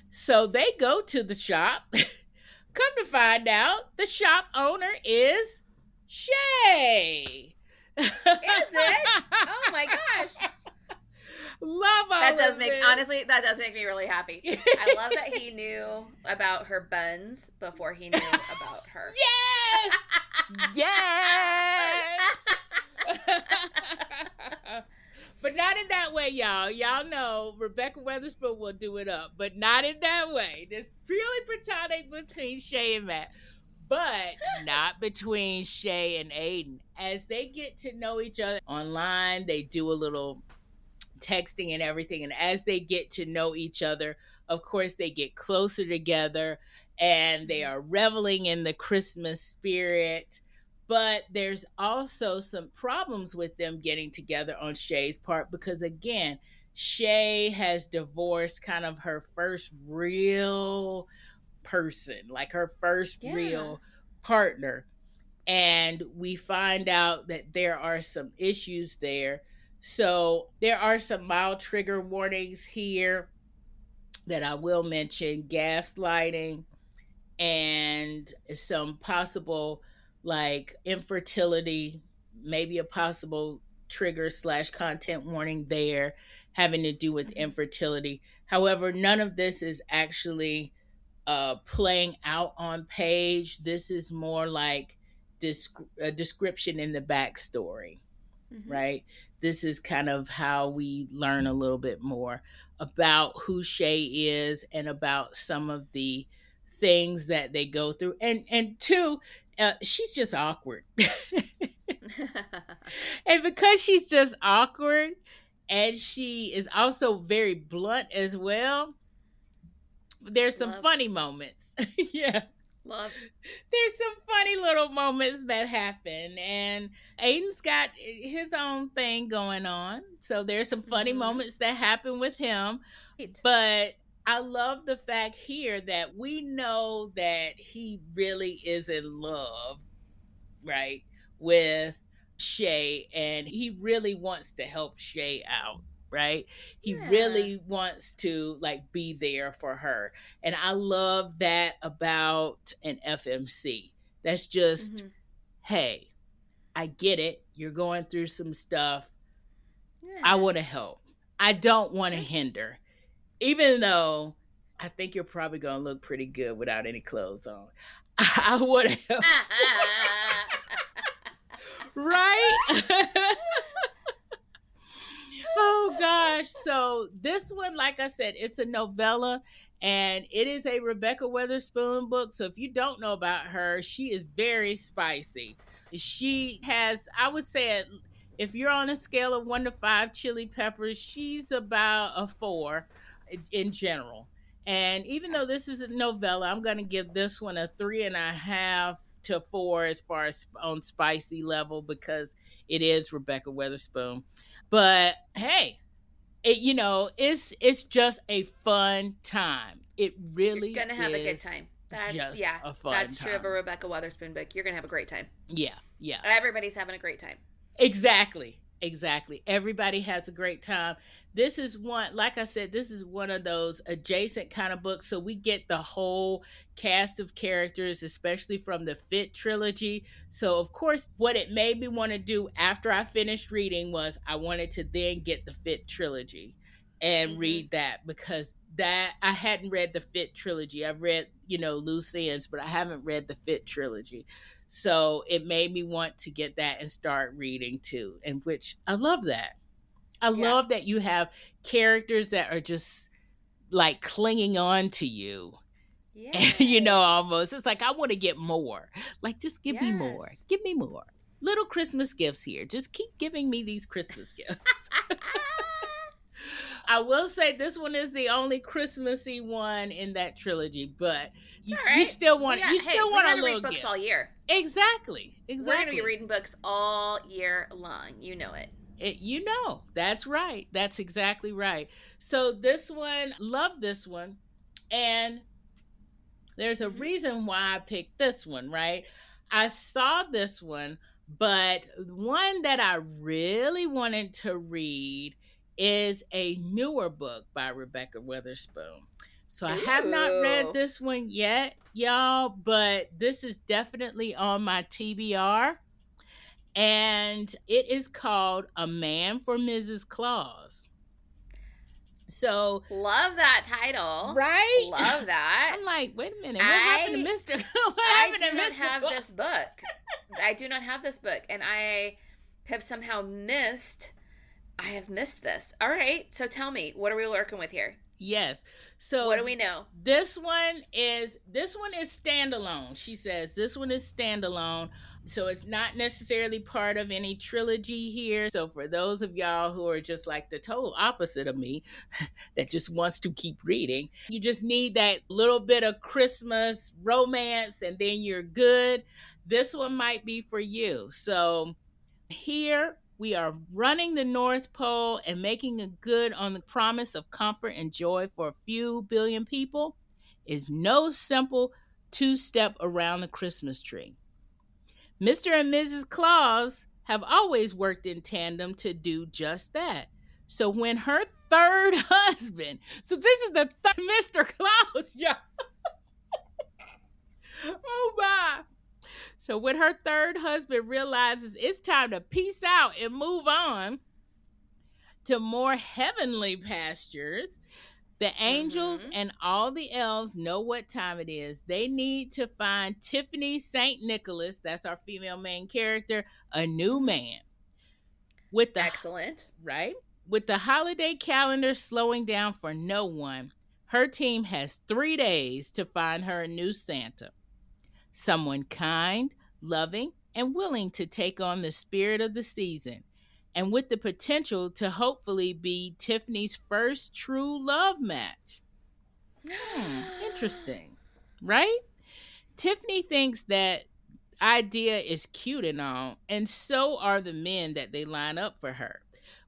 So they go to the shop. Come to find out, the shop owner is Shay. Is it? Oh, my gosh. Love all that does of make this. Honestly, that does make me really happy. I love that he knew about her buns before he knew about her. Yes. Yes. But not in that way, y'all. Y'all know Rebekah Weatherspoon will do it up, but not in that way. It's purely platonic between Shay and Matt, but not between Shay and Aiden. As they get to know each other online, they do a little texting and everything, and as they get to know each other, of course they get closer together and they are reveling in the Christmas spirit. But there's also some problems with them getting together on Shay's part because, again, Shay has divorced kind of her first real person, like her first real partner. And we find out that there are some issues there. So there are some mild trigger warnings here that I will mention: gaslighting and some possible like infertility, maybe a possible trigger / content warning there having to do with infertility. However, none of this is actually playing out on page. This is more like a description in the backstory, right? This is kind of how we learn a little bit more about who Shay is and about some of the things that they go through. And two, she's just awkward. And because she's just awkward and she is also very blunt as well. There's some Love. funny moments. Yeah. Love. There's some funny little moments that happen, and Aiden's got his own thing going on. So there's some funny moments that happen with him. But I love the fact here that we know that he really is in love, right, with Shay, and he really wants to help Shay out, right? He really wants to like be there for her. And I love that about an FMC. That's just, hey, I get it. You're going through some stuff. I want to help. I don't want to hinder. Even though I think you're probably going to look pretty good without any clothes on. I want to help. Right? Oh gosh. So this one, like I said, it's a novella, and it is a Rebekah Weatherspoon book. So if you don't know about her, she is very spicy. She has, I would say, if you're on a scale of 1 to 5 chili peppers, she's about a 4 in general. And even though this is a novella, I'm going to give this one a 3.5 to 4 as far as on spicy level, because it is Rebekah Weatherspoon. But hey, it's just a fun time. It really You're gonna have a good time. That's just a fun that's time. True of a Rebekah Weatherspoon book. You're gonna have a great time. Yeah. Everybody's having a great time. Exactly. Everybody has a great time. This is one, like I said, this is one of those adjacent kind of books. So we get the whole cast of characters, especially from the Fit trilogy. So, of course, what it made me want to do after I finished reading was I wanted to then get the Fit trilogy and read that, because that I hadn't read the Fit trilogy. I've read, loose ends, but I haven't read the Fit trilogy. So it made me want to get that and start reading too. And which I love that. I love that you have characters that are just like clinging on to you. Yes. Almost. It's like, I want to get more. Like, just give me more. Give me more. Little Christmas gifts here. Just keep giving me these Christmas gifts. I will say this one is the only Christmassy one in that trilogy, but you still want a little read books gift. All year. Exactly. We're going to be reading books all year long. You know it. That's right. That's exactly right. So this one, love this one. And there's a reason why I picked this one, right? I saw this one, but one that I really wanted to read is a newer book by Rebekah Weatherspoon. So I have not read this one yet, y'all, but this is definitely on my TBR. And it is called A Man for Mrs. Claus. So love that title. Right? Love that. I'm like, wait a minute. What happened to Mr. I do not have this book. I do not have this book. And I have somehow missed... I have missed this. All right. So tell me, what are we working with here? Yes. So what do we know? This one is standalone. She says this one is standalone. So it's not necessarily part of any trilogy here. So for those of y'all who are just like the total opposite of me, that just wants to keep reading, you just need that little bit of Christmas romance and then you're good. This one might be for you. So here we are running the North Pole and making a good on the promise of comfort and joy for a few billion people is no simple two-step around the Christmas tree. Mr. and Mrs. Claus have always worked in tandem to do just that. So when her third husband, so this is the third Mr. Claus, y'all. Oh my. So when her third husband realizes it's time to peace out and move on to more heavenly pastures, the angels and all the elves know what time it is. They need to find Tiffany St. Nicholas, that's our female main character, a new man. Excellent. Right? With the holiday calendar slowing down for no one, her team has 3 days to find her a new Santa. Someone kind, loving, and willing to take on the spirit of the season. and with the potential to hopefully be Tiffany's first true love match. Interesting, right? Tiffany thinks that idea is cute and all, and so are the men that they line up for her.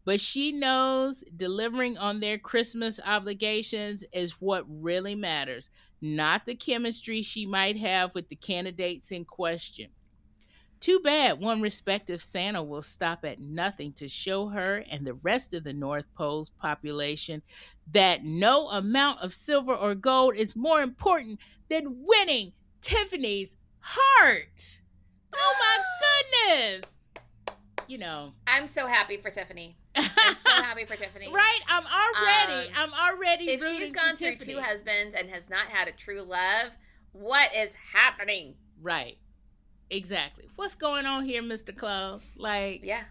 But she knows delivering on their Christmas obligations is what really matters, not the chemistry she might have with the candidates in question. Too bad one respective Santa will stop at nothing to show her and the rest of the North Pole's population that no amount of silver or gold is more important than winning Tiffany's heart. Oh my goodness. You know, I'm so happy for Tiffany. I'm so happy for Tiffany. Right? I'm already if rooting she's gone for through Tiffany. 2 husbands and has not had a true love, what is happening? Right. Exactly. What's going on here, Mr. Claus? Like, yeah.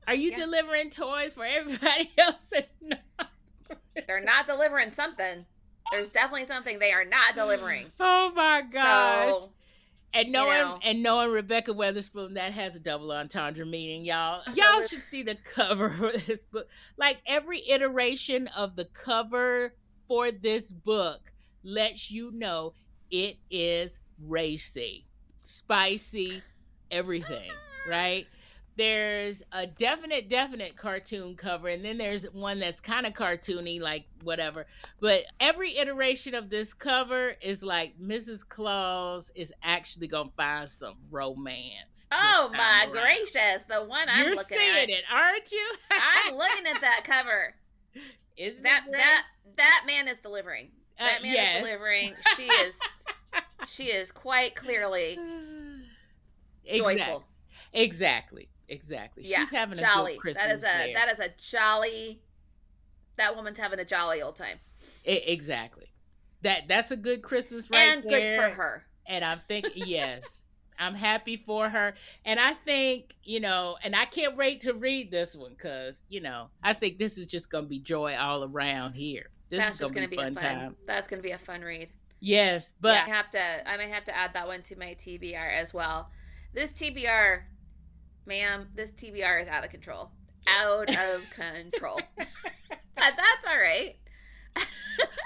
Are you delivering toys for everybody else? They're not delivering something. There's definitely something they are not delivering. Oh my gosh. So, and knowing Rebekah Weatherspoon, that has a double entendre meaning, y'all. Absolutely. Y'all should see the cover for this book. Like, every iteration of the cover for this book lets you know it is racy, spicy, everything, right? There's a definite cartoon cover, and then there's one that's kind of cartoony, like whatever. But every iteration of this cover is like Mrs. Claus is actually gonna find some romance. Oh my gracious, the one I'm You're looking seeing at. it, aren't you? I'm looking at that cover. Isn't that man is delivering. That man yes. is delivering. She is quite clearly joyful. Exactly. Yeah, She's having jolly. a good Christmas. That is a jolly. That woman's having a jolly old time. Exactly. That's a good Christmas right and there. And good for her. And I'm thinking, yes, I'm happy for her. And I think, and I can't wait to read this one because, I think this is just going to be joy all around here. This is going to be a fun time. That's going to be a fun read. Yes, but I may have to add that one to my TBR as well. This TBR, ma'am, this TBR is out of control. Out of control. But that's all right.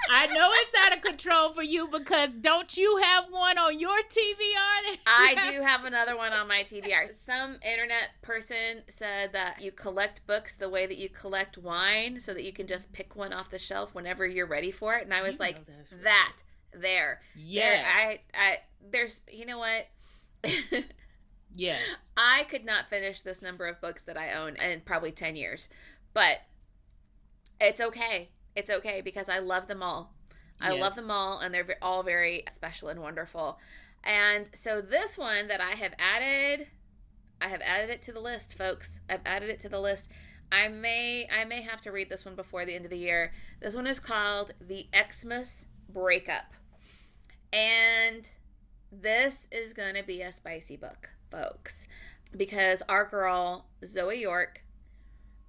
I know it's out of control for you because don't you have one on your TBR? I do have another one on my TBR. Some internet person said that you collect books the way that you collect wine so that you can just pick one off the shelf whenever you're ready for it. And I was like, that there. Yes. There's, you know what? Yes. I could not finish this number of books that I own in probably 10 years. But it's okay. It's okay because I love them all. I love them all, and they're all very special and wonderful. And so this one that I have added it to the list, folks. I've added it to the list. I may have to read this one before the end of the year. This one is called The Xmas Breakup. And this is going to be a spicy book, folks, because our girl, Zoe York,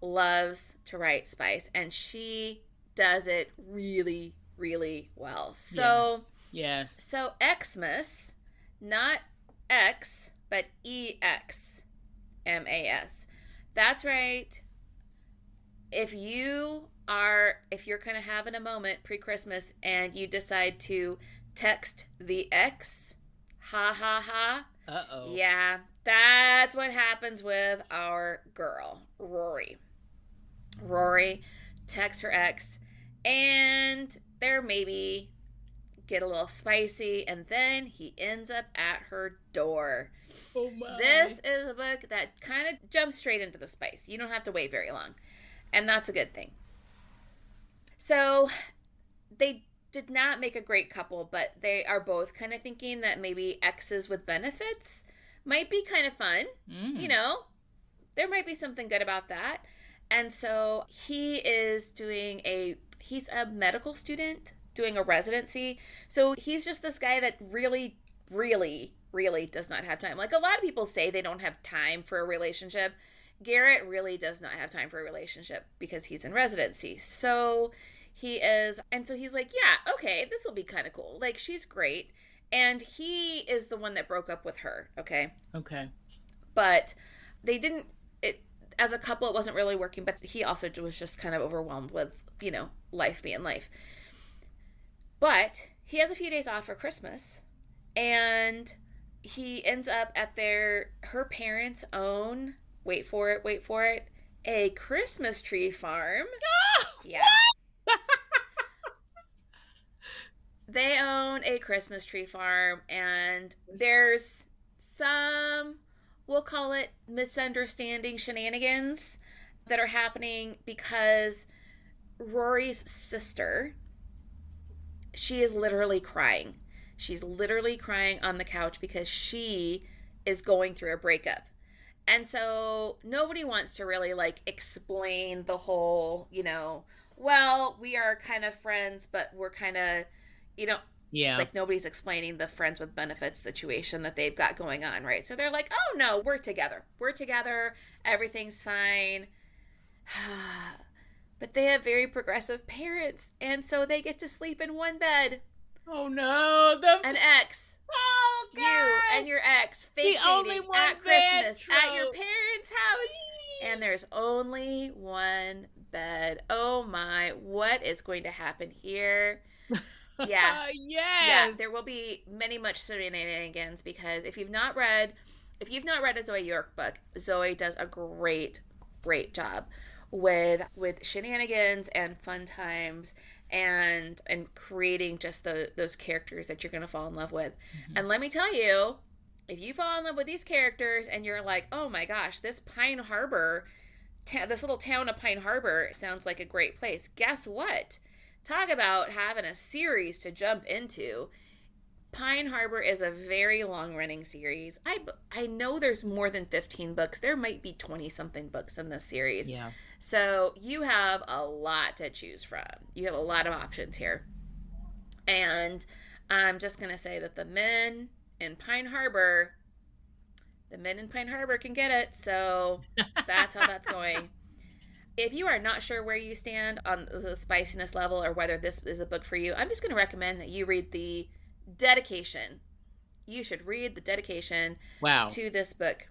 loves to write spice, and she does it really, really well. So, yes. So Xmas, not X, but EXMAS. That's right. If you're kind of having a moment pre-Christmas and you decide to text the X, ha ha ha. Uh-oh. Yeah, that's what happens with our girl, Rory. Rory texts her ex, and they're maybe get a little spicy, and then he ends up at her door. Oh my. This is a book that kind of jumps straight into the spice. You don't have to wait very long, and that's a good thing. So they did not make a great couple, but they are both kind of thinking that maybe exes with benefits might be kind of fun. There might be something good about that. And so he's a medical student doing a residency. So he's just this guy that really, really, really does not have time. Like, a lot of people say they don't have time for a relationship. Garrett really does not have time for a relationship because he's in residency. So he's like, yeah, okay, this will be kind of cool. Like, she's great. And he is the one that broke up with her. Okay. Okay. But they as a couple, it wasn't really working, but he also was just kind of overwhelmed with, life being life. But he has a few days off for Christmas, and he ends up at her parents' own, wait for it, a Christmas tree farm. Yeah. They own a Christmas tree farm, and there's some, we'll call it misunderstanding shenanigans that are happening because Rory's sister, she is literally crying. She's literally crying on the couch because she is going through a breakup. And so nobody wants to really explain the whole, well, we are kind of friends, but we're kind of, yeah. Nobody's explaining the friends with benefits situation that they've got going on, right? So they're like, oh no, we're together. Everything's fine. But they have very progressive parents, and so they get to sleep in one bed. Oh no, an ex. Oh God. You and your ex fake dating at Christmas at your parents' house. Jeez. And there's only one bed. Oh my, what is going to happen here? Yeah. Yes. Yeah, there will be much shenanigans because if you've not read a Zoe York book, Zoe does a great job with shenanigans and fun times and creating just those characters that you're going to fall in love with. Mm-hmm. And let me tell you, if you fall in love with these characters and you're like, oh my gosh, this Pine Harbor, this little town of Pine Harbor sounds like a great place. Guess what? Talk about having a series to jump into. Pine Harbor is a very long-running series. I know there's more than 15 books. There might be 20-something books in this series. Yeah. So you have a lot to choose from. You have a lot of options here. And I'm just going to say that the men in Pine Harbor can get it. So that's how that's going. If you are not sure where you stand on the spiciness level or whether this is a book for you, I'm just going to recommend that you read the dedication. You should read the dedication to this book.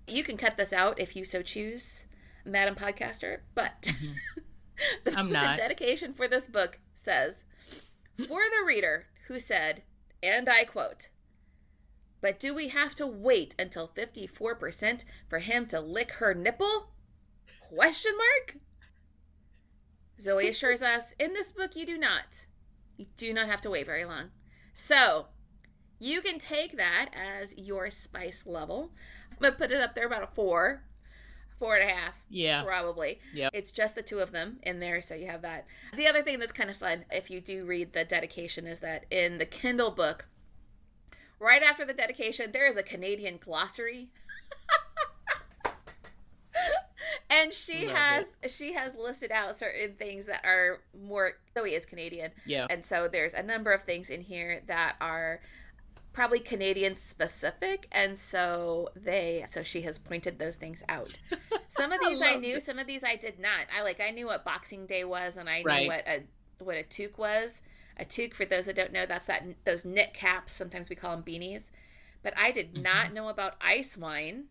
You can cut this out if you so choose, Madam Podcaster, but I'm not. The dedication for this book says, for the reader who said, and I quote, "But do we have to wait until 54% for him to lick her nipple? Question mark?" Zoe assures us, in this book you do not. You do not have to wait very long. So, you can take that as your spice level. I'm going to put it up there about a 4.5. Yeah. Probably. Yep. It's just the two of them in there, so you have that. The other thing that's kind of fun, if you do read the dedication, is that in the Kindle book, right after the dedication, there is a Canadian glossary. And she has listed out certain things that are more, Zoe is Canadian. Yeah. And so there's a number of things in here that are probably Canadian specific, and so she has pointed those things out. Some of these I knew, some of these I did not. I knew what Boxing Day was, and I knew what a toque was. A toque, for those that don't know, that's those knit caps. Sometimes we call them beanies. But I did not know about ice wine.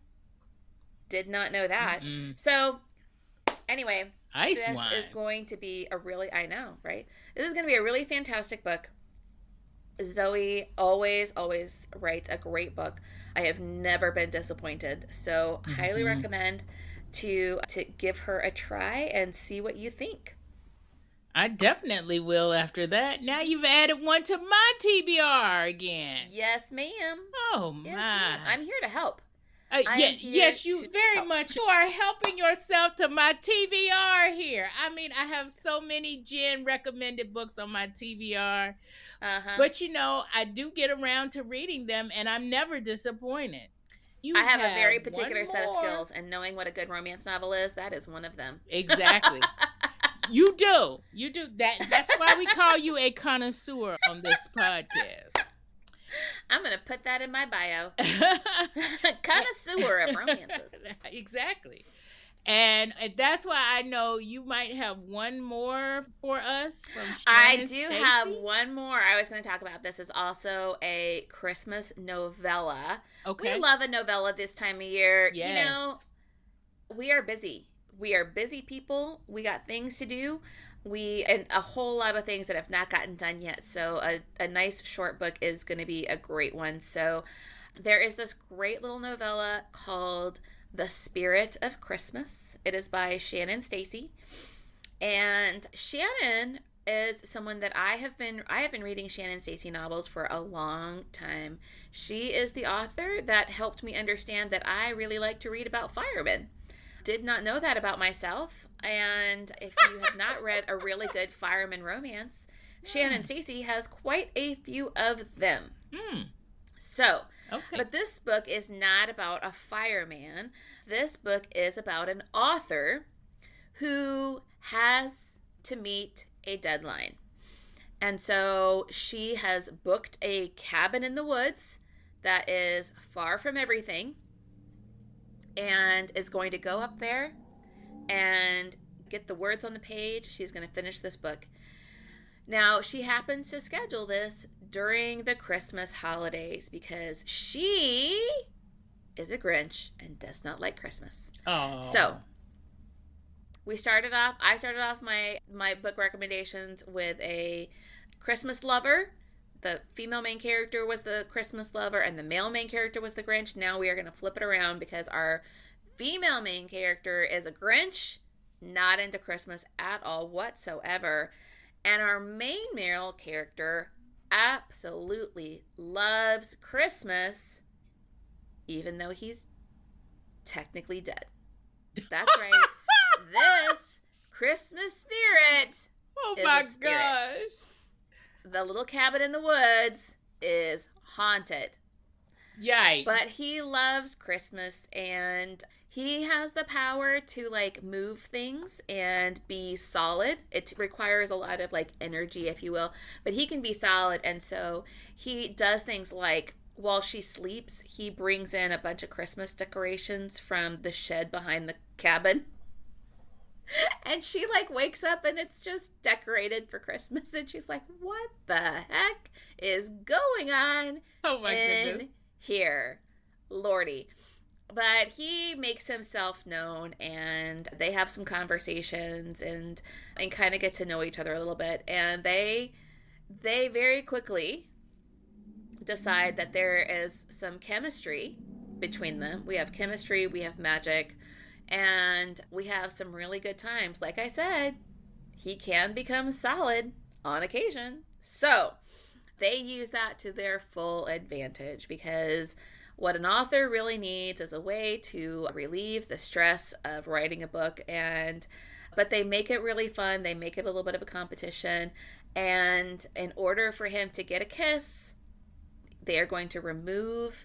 Did not know that. Mm-mm. So, anyway, this is going to be I know, right? This is going to be a really fantastic book. Zoe always writes a great book. I have never been disappointed. So, highly recommend to give her a try and see what you think. I definitely will after that. Now you've added one to my TBR again. Yes, ma'am. Oh, my. Yes, ma'am. I'm here to help. Yes, you very much. You are helping yourself to my TBR here. I mean, I have so many Jen recommended books on my TBR. But, I do get around to reading them, and I'm never disappointed. I have a very particular set of skills, and knowing what a good romance novel is, that is one of them. Exactly. You do. That's why we call you a connoisseur on this podcast. I'm going to put that in my bio. Connoisseur of romances. Exactly. And that's why I know you might have one more for us from Shannon. I do have one more I was going to talk about. This is also a Christmas novella. Okay. We love a novella this time of year. Yes. we are busy. We are busy people. We got things to do. And a whole lot of things that have not gotten done yet. So a nice short book is going to be a great one. So there is this great little novella called The Spirit of Christmas. It is by Shannon Stacey. And Shannon is someone that I have been reading Shannon Stacey novels for a long time. She is the author that helped me understand that I really like to read about firemen. Did not know that about myself. And if you have not read a really good fireman romance, Shannon Stacey has quite a few of them. So, but this book is not about a fireman. This book is about an author who has to meet a deadline. And so she has booked a cabin in the woods that is far from everything and is going to go up there and get the words on the page. She's going to finish this book. Now, she happens to schedule this during the Christmas holidays because she is a Grinch and does not like Christmas. Oh. So, I started off my book recommendations with a Christmas lover. The female main character was the Christmas lover and the male main character was the Grinch. Now we are going to flip it around because our female main character is a Grinch, not into Christmas at all whatsoever. And our main male character absolutely loves Christmas, even though he's technically dead. That's right. This Christmas spirit oh my gosh. The little cabin in the woods is haunted. Yikes. But he loves Christmas and he has the power to like move things and be solid. It requires a lot of like energy, if you will, but he can be solid. And so he does things like while she sleeps, he brings in a bunch of Christmas decorations from the shed behind the cabin. And she like wakes up and it's just decorated for Christmas. And she's like, what the heck is going on goodness. Here? Lordy. But he makes himself known and they have some conversations and kind of get to know each other a little bit. And they very quickly decide that there is some chemistry between them. We have chemistry, we have magic, and we have some really good times. Like I said, he can become solid on occasion. So they use that to their full advantage because what an author really needs is a way to relieve the stress of writing a book. But they make it really fun. They make it a little bit of a competition. And in order for him to get a kiss, they are going to remove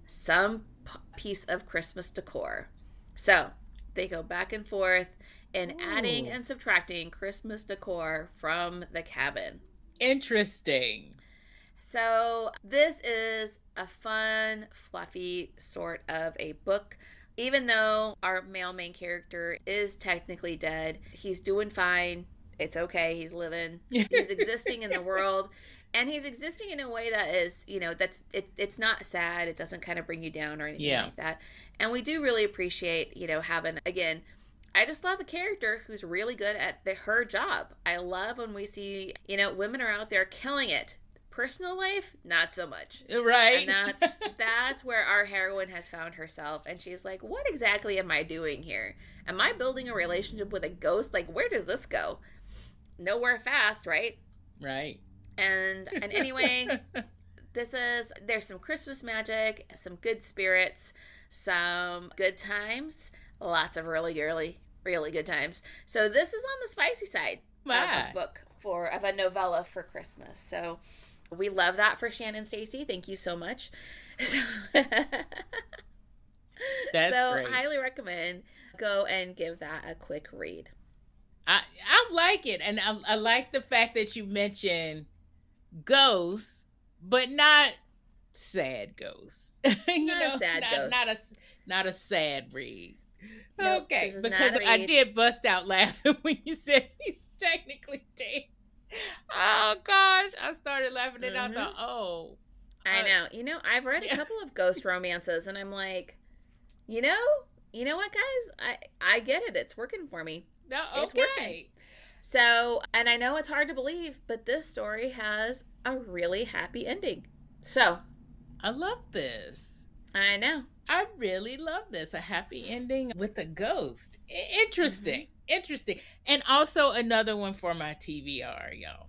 some piece of Christmas decor. So they go back and forth in adding and subtracting Christmas decor from the cabin. Interesting. So this is a fun, fluffy sort of a book. Even though our male main character is technically dead, he's doing fine. It's okay. He's living. He's existing in the world. And he's existing in a way that is, it's not sad. It doesn't kind of bring you down or anything like that. And we do really appreciate, having, again, I just love a character who's really good at her job. I love when we see, women are out there killing it. Personal life, not so much. Right. And that's where our heroine has found herself. And she's like, what exactly am I doing here? Am I building a relationship with a ghost? Like, where does this go? Nowhere fast, right? Right. And anyway, there's some Christmas magic, some good spirits, some good times, lots of really, really, really good times. So this is on the spicy side of a book of a novella for Christmas. So we love that for Shannon Stacey. Thank you so much. That's great. Highly recommend. Go and give that a quick read. I like it. And I like the fact that you mentioned ghosts, but not sad ghosts. Not a sad read. Nope, okay, because I did bust out laughing when you said he's technically dead. Oh gosh, I started laughing and I thought, I know. I've read a couple of ghost romances and I'm like, you know what, guys? I get it. It's working for me. No, It's working. okay. So, and I know it's hard to believe, but this story has a really happy ending. So, I love this. I know. I really love this. A happy ending with a ghost. Mm-hmm. Interesting. Interesting. And also another one for my TVR, y'all.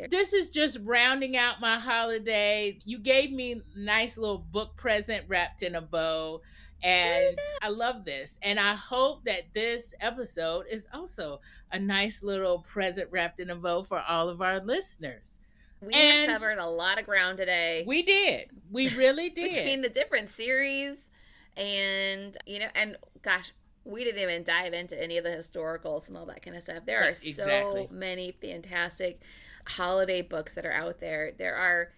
This is just rounding out my holiday. You gave me a nice little book present wrapped in a bow. There you And I love this. And I hope that this episode is also a nice little present wrapped in a bow for all of our listeners. go. We have And covered a lot of ground today. we did. We really Between did. the different series and, and gosh, we didn't even dive into any of the historicals and all that kind of stuff. There are so Exactly. many fantastic holiday books that are out there. There are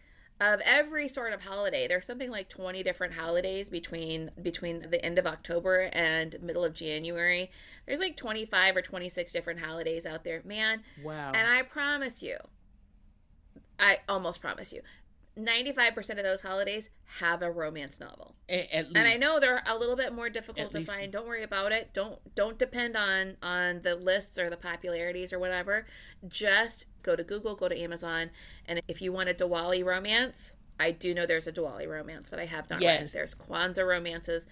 of every sort of holiday. There's something like 20 different holidays between the end of October and middle of January. There's like 25 or 26 different holidays out there. Man, Wow. and I promise you, I almost promise you, 95% of those holidays have a romance novel. At And I least. know they're a little bit more difficult At to least. find. Don't worry about it. Don't depend on the lists or the popularities or whatever. Just go to Google, go to Amazon, and if you want a Diwali romance, I do know there's a Diwali romance, but I have not read. Yes. There's Kwanzaa romances.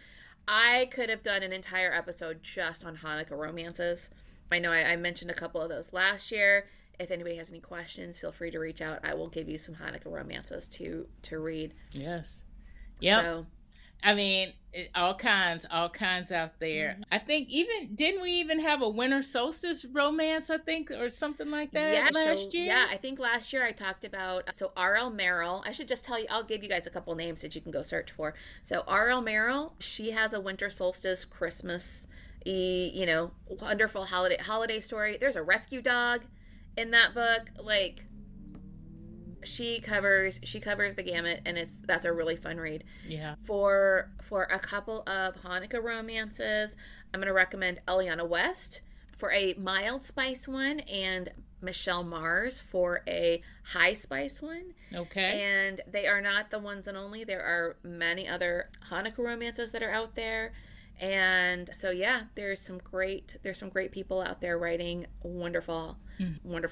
I could have done an entire episode just on Hanukkah romances. I know I mentioned a couple of those last year. If anybody has any questions, feel free to reach out. I will give you some Hanukkah romances to read. Yes. Yep. So, I mean, all kinds out there. mhm. I think even didn't we even have a winter solstice romance? I think or something like that Yeah, last so year. yeah, I think last year I talked about so R.L. Merrill. I should just tell you, I'll give you guys a couple names that you can go search for. So R.L. Merrill, she has a winter solstice Christmas, wonderful holiday story. There's a rescue dog in that book. Like she covers the gamut, and that's a really fun read. Yeah. For a couple of Hanukkah romances, I'm going to recommend Eliana West for a mild spice one, and Michelle Mars for a high spice one. Okay. And they are not the ones and only. There are many other Hanukkah romances that are out there. And so yeah, there's some great people out there writing wonderful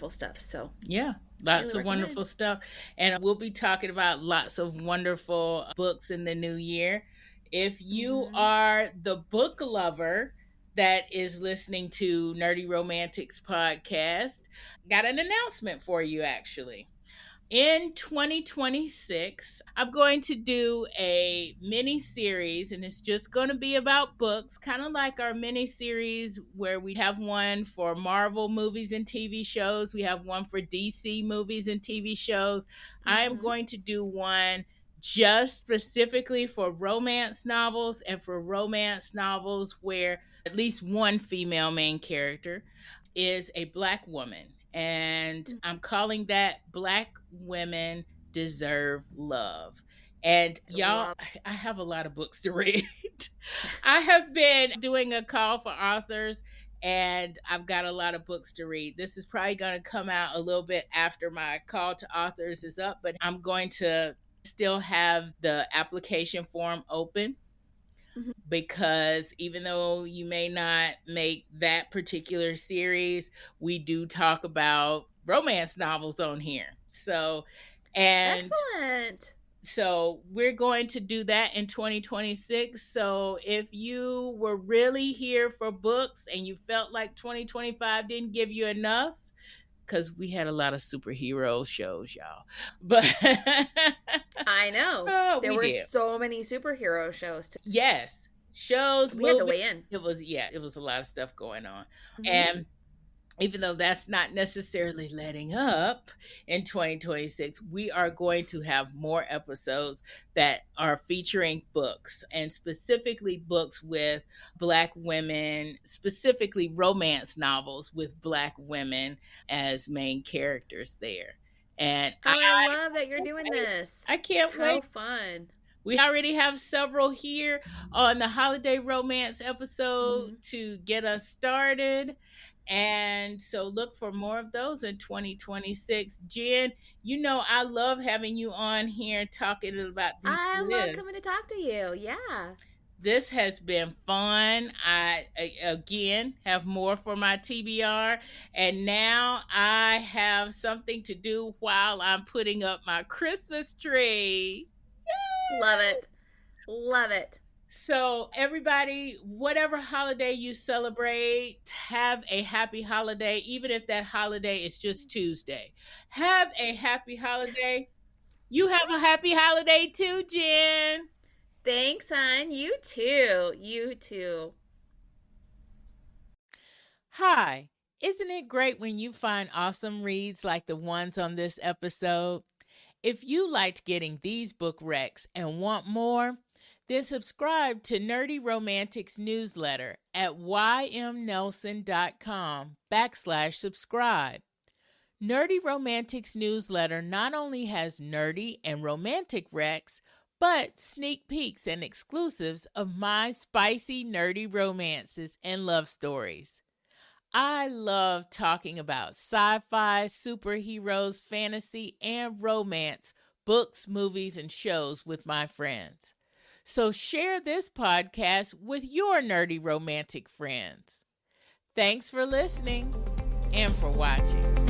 stuff. So Yeah. Lots highly of wonderful recommend. stuff. And we'll be talking about lots of wonderful books in the new year. If you Mm-hmm. are the book lover that is listening to Nerdy Romantics podcast, got an announcement for you actually. In 2026, I'm going to do a mini series, and it's just going to be about books, kind of like our mini series where we have one for Marvel movies and TV shows, we have one for DC movies and TV shows. I am Mm-hmm. going to do one just specifically for romance novels, and for romance novels where at least one female main character is a black woman. And I'm calling that Black Women Deserve Love. And I y'all, love. I have a lot of books to read. I have been doing a call for authors, and I've got a lot of books to read. This is probably going to come out a little bit after my call to authors is up, but I'm going to still have the application form open, Mhm. because even though you may not make that particular series, we do talk about romance novels on here. And Excellent. so we're going to do that in 2026. So if you were really here for books and you felt like 2025 didn't give you enough, because we had a lot of superhero shows, y'all. But I know. oh, There we were did. so many superhero shows. Yes. Shows, We had to movies. weigh in. It was a lot of stuff going on. Mm-hmm. And even though that's not necessarily letting up in 2026, we are going to have more episodes that are featuring books, and specifically books with Black women, specifically romance novels with Black women as main characters there. And Oh, I love that you're doing this. I can't How wait. fun. We already have several here on the holiday romance episode Mm-hmm. to get us started. And so look for more of those in 2026. Jen, I love having you on here talking about these I love lists. coming to talk to you. Yeah. This has been fun. Again have more for my TBR, and now I have something to do while I'm putting up my Christmas tree. Love it. Love it. So, everybody, whatever holiday you celebrate, have a happy holiday, even if that holiday is just Tuesday. Have a happy holiday. You have a happy holiday too, Jen. Thanks, hon. You too. You too. Hi. Isn't it great when you find awesome reads like the ones on this episode? If you liked getting these book recs and want more, then subscribe to Nerdy Romantics newsletter at ymnelson.com/subscribe. Nerdy Romantics newsletter not only has nerdy and romantic recs, but sneak peeks and exclusives of my spicy nerdy romances and love stories. I love talking about sci-fi, superheroes, fantasy, and romance, books, movies, and shows with my friends. So share this podcast with your nerdy romantic friends. Thanks for listening and for watching.